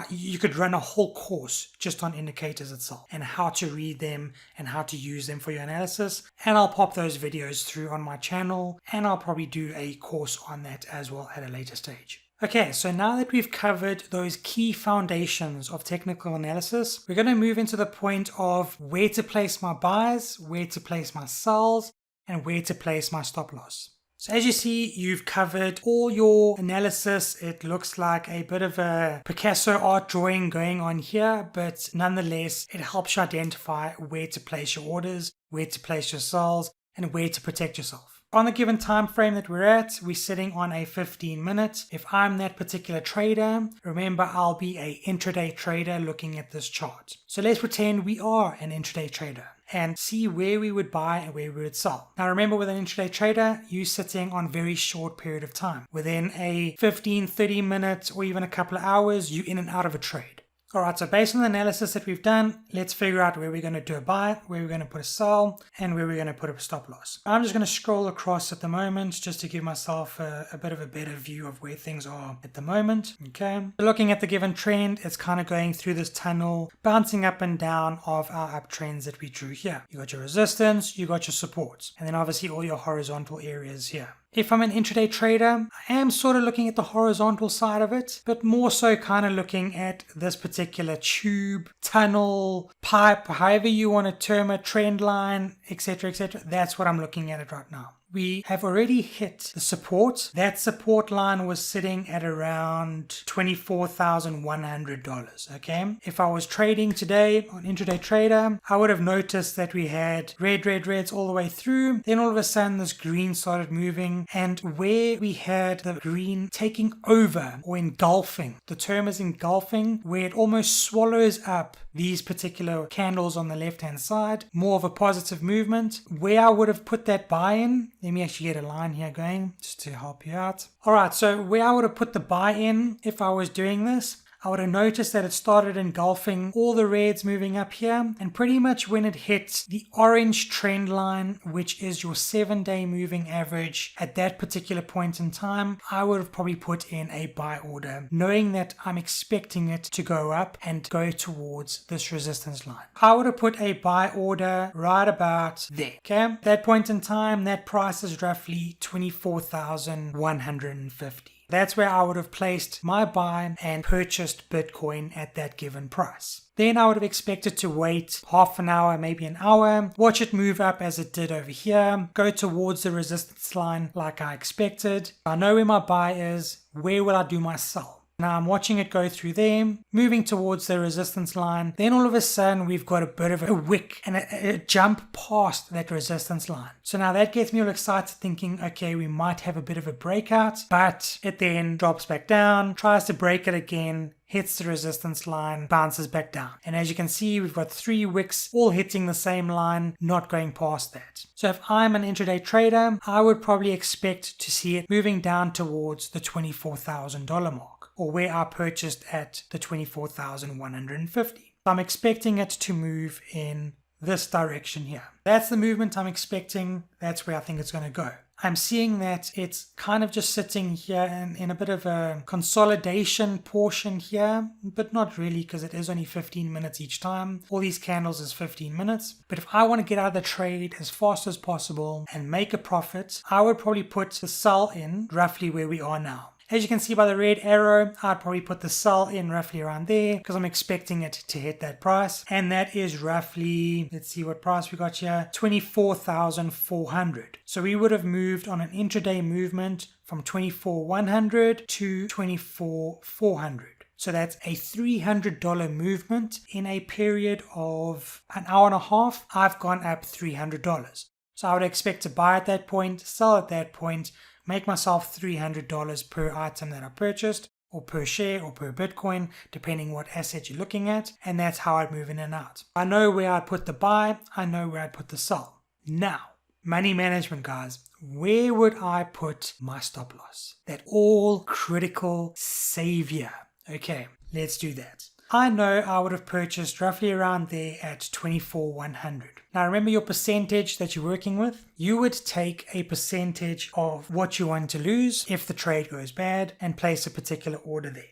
you could run a whole course just on indicators itself and how to read them and how to use them for your analysis. And I'll pop those videos through on my channel and I'll probably do a course on that as well at a later stage. Okay, so now that we've covered those key foundations of technical analysis, we're going to move into the point of where to place my buys, where to place my sells, and where to place my stop loss. So as you see, you've covered all your analysis. It looks like a bit of a Picasso art drawing going on here, but nonetheless, it helps you identify where to place your orders, where to place your sells, and where to protect yourself. On the given time frame that we're at, we're sitting on a 15 minute. If I'm that particular trader, remember I'll be a intraday trader looking at this chart. So let's pretend we are an intraday trader and see where we would buy and where we would sell. Now remember, with an intraday trader, you're sitting on very short period of time. Within a 15, 30 minutes or even a couple of hours, you're in and out of a trade. Alright, so based on the analysis that we've done, let's figure out where we're going to do a buy, where we're going to put a sell, and where we're going to put a stop loss. I'm just going to scroll across at the moment just to give myself a bit of a better view of where things are at the moment. Okay, looking at the given trend, it's kind of going through this tunnel, bouncing up and down of our uptrends that we drew here. You got your resistance, you got your supports, and then obviously all your horizontal areas here. If I'm an intraday trader, I am sort of looking at the horizontal side of it, but more so kind of looking at this particular tube, tunnel, pipe, however you want to term it, trend line, etc., etc. That's what I'm looking at it right now. We have already hit the support. That support line was sitting at around $24,100. Okay. If I was trading today on Intraday Trader, I would have noticed that we had reds all the way through. Then all of a sudden this green started moving, and where we had the green taking over or engulfing, the term is engulfing, where it almost swallows up these particular candles on the left hand side, more of a positive movement. Where I would have put that buy in, let me actually get a line here going just to help you out. Alright, so where I would have put the buy in if I was doing this, I would have noticed that it started engulfing all the reds moving up here, and pretty much when it hit the orange trend line, which is your 7-day moving average, at that particular point in time, I would have probably put in a buy order, knowing that I'm expecting it to go up and go towards this resistance line. I would have put a buy order right about there. Okay, at that point in time, that price is roughly 24,150. That's where I would have placed my buy and purchased Bitcoin at that given price. Then I would have expected to wait half an hour, maybe an hour, watch it move up as it did over here, go towards the resistance line like I expected. I know where my buy is. Where will I do my sell? Now I'm watching it go through there, moving towards the resistance line. Then all of a sudden we've got a bit of a wick and a jump past that resistance line. So now that gets me all excited, thinking, okay, we might have a bit of a breakout, but it then drops back down, tries to break it again, hits the resistance line, bounces back down. And as you can see, we've got 3 wicks all hitting the same line, not going past that. So if I'm an intraday trader, I would probably expect to see it moving down towards the $24,000 mark, or where I purchased at the 24,150. I'm expecting it to move in this direction here. That's the movement I'm expecting. That's where I think it's going to go. I'm seeing that it's kind of just sitting here in a bit of a consolidation portion here, but not really, because it is only 15 minutes each time. All these candles is 15 minutes. But if I want to get out of the trade as fast as possible and make a profit, I would probably put the sell in roughly where we are now. As you can see by the red arrow, I'd probably put the sell in roughly around there because I'm expecting it to hit that price. And that is roughly, let's see what price we got here, 24,400. So we would have moved on an intraday movement from 24,100 to 24,400. So that's a $300 movement in a period of an hour and a half. I've gone up $300. So I would expect to buy at that point, sell at that point, make myself $300 per item that I purchased, or per share, or per Bitcoin, depending what asset you're looking at, and that's how I'd move in and out. I know where I'd put the buy, I know where I'd put the sell. Now, money management, guys. Where would I put my stop loss? That all critical savior. Okay, let's do that. I know I would have purchased roughly around there at 24,100. Now remember your percentage that you're working with. You would take a percentage of what you want to lose if the trade goes bad and place a particular order there.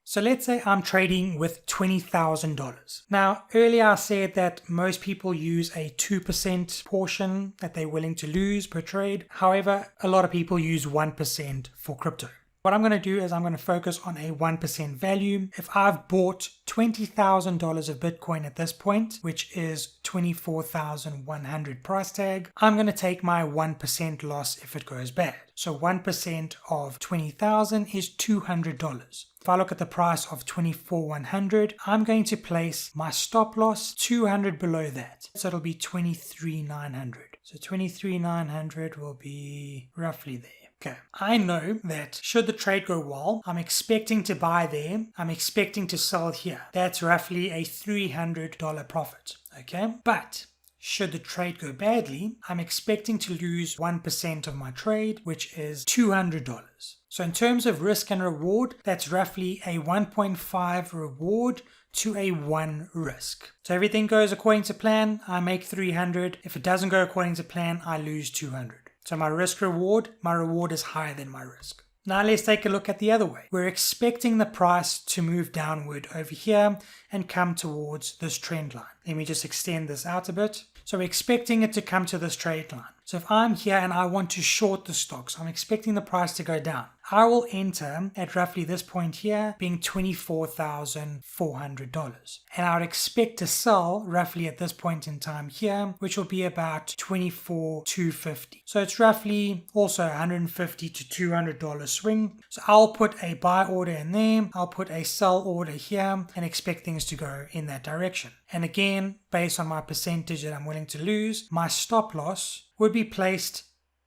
So let's say I'm trading with $20,000. Now earlier I said that most people use a 2% portion that they're willing to lose per trade. However, a lot of people use 1% for crypto. What I'm going to do is I'm going to focus on a 1% value. If I've bought $20,000 of Bitcoin at this point, which is 24,100 price tag, I'm going to take my 1% loss if it goes bad. So 1% of 20,000 is $200. If I look at the price of 24,100, I'm going to place my stop loss 200 below that. So it'll be 23,900. So 23,900 will be roughly there. Okay, I know that should the trade go well, I'm expecting to buy there, I'm expecting to sell here. That's roughly a $300 profit, okay? But should the trade go badly, I'm expecting to lose 1% of my trade, which is $200. So in terms of risk and reward, that's roughly a 1.5 reward to a 1 risk. So everything goes according to plan, I make 300. If it doesn't go according to plan, I lose 200. So my risk reward, my reward is higher than my risk. Now let's take a look at the other way. We're expecting the price to move downward over here and come towards this trend line. Let me just extend this out a bit. So we're expecting it to come to this trade line. So if I'm here and I want to short the stocks, I'm expecting the price to go down. I will enter at roughly this point here being $24,400. And I would expect to sell roughly at this point in time here, which will be about $24,250. So it's roughly also $150 to $200 swing. So I'll put a buy order in there, I'll put a sell order here and expect things to go in that direction. And again, based on my percentage that I'm willing to lose, my stop loss would be placed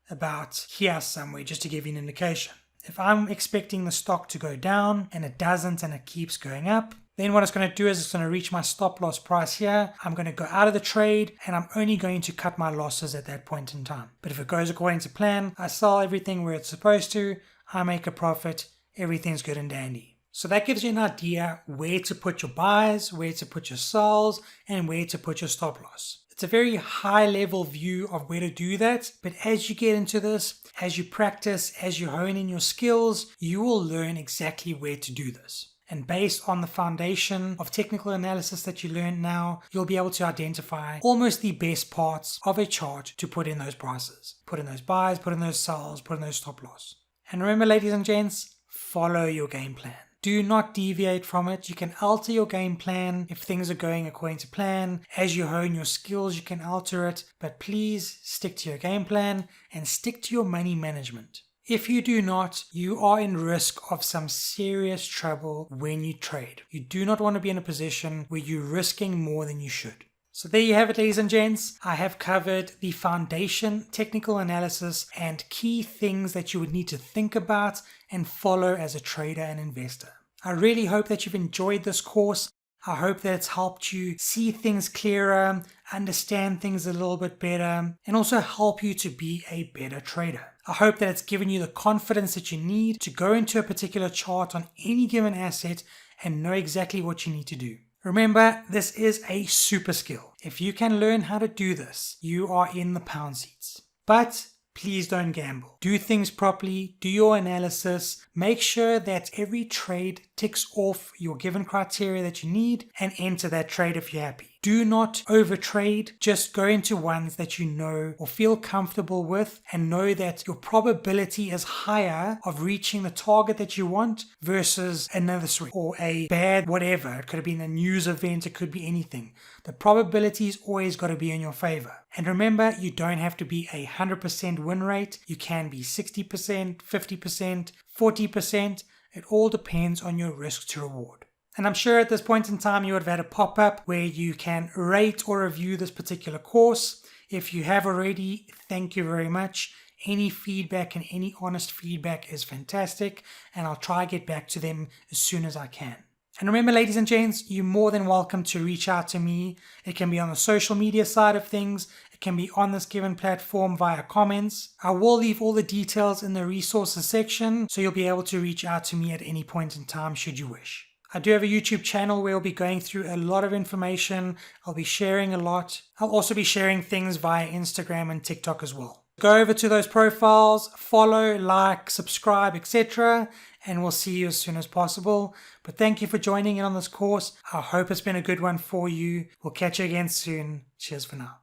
about here somewhere, just to give you an indication. If I'm expecting the stock to go down and it doesn't and it keeps going up, then what it's going to do is it's going to reach my stop loss price here. I'm going to go out of the trade and I'm only going to cut my losses at that point in time. But if it goes according to plan, I sell everything where it's supposed to, I make a profit, everything's good and dandy. So that gives you an idea where to put your buys, where to put your sells, and where to put your stop loss. It's a very high level view of where to do that, but as you get into this, as you practice, as you hone in your skills, you will learn exactly where to do this. And based on the foundation of technical analysis that you learn now, you'll be able to identify almost the best parts of a chart to put in those prices. Put in those buys, put in those sells, put in those stop loss. And remember, ladies and gents, follow your game plan. Do not deviate from it. You can alter your game plan if things are going according to plan. As you hone your skills, you can alter it, but please stick to your game plan and stick to your money management. If you do not, you are in risk of some serious trouble when you trade. You do not want to be in a position where you're risking more than you should. So there you have it, ladies and gents. I have covered the foundation, technical analysis, and key things that you would need to think about and follow as a trader and investor. I really hope that you've enjoyed this course. I hope that it's helped you see things clearer, understand things a little bit better, and also help you to be a better trader. I hope that it's given you the confidence that you need to go into a particular chart on any given asset and know exactly what you need to do. Remember, this is a super skill. If you can learn how to do this, you are in the pound seats. But please don't gamble. Do things properly, do your analysis, make sure that every trade ticks off your given criteria that you need, and enter that trade if you're happy. Do not overtrade, just go into ones that you know or feel comfortable with and know that your probability is higher of reaching the target that you want versus another swing or a bad whatever. It could have been a news event, it could be anything. The probability's always got to be in your favor. And remember, you don't have to be 100% win rate. You can be 60%, 50%, 40%. It all depends on your risk to reward. And I'm sure at this point in time you would have had a pop-up where you can rate or review this particular course. If you have already, thank you very much. Any feedback and any honest feedback is fantastic, and I'll try to get back to them as soon as I can. And remember, ladies and gents, you're more than welcome to reach out to me. It can be on the social media side of things. It can be on this given platform via comments. I will leave all the details in the resources section, so you'll be able to reach out to me at any point in time should you wish. I do have a YouTube channel where I'll be going through a lot of information. I'll be sharing a lot. I'll also be sharing things via Instagram and TikTok as well. Go over to those profiles, follow, like, subscribe, etc. And we'll see you as soon as possible. But thank you for joining in on this course. I hope it's been a good one for you. We'll catch you again soon. Cheers for now.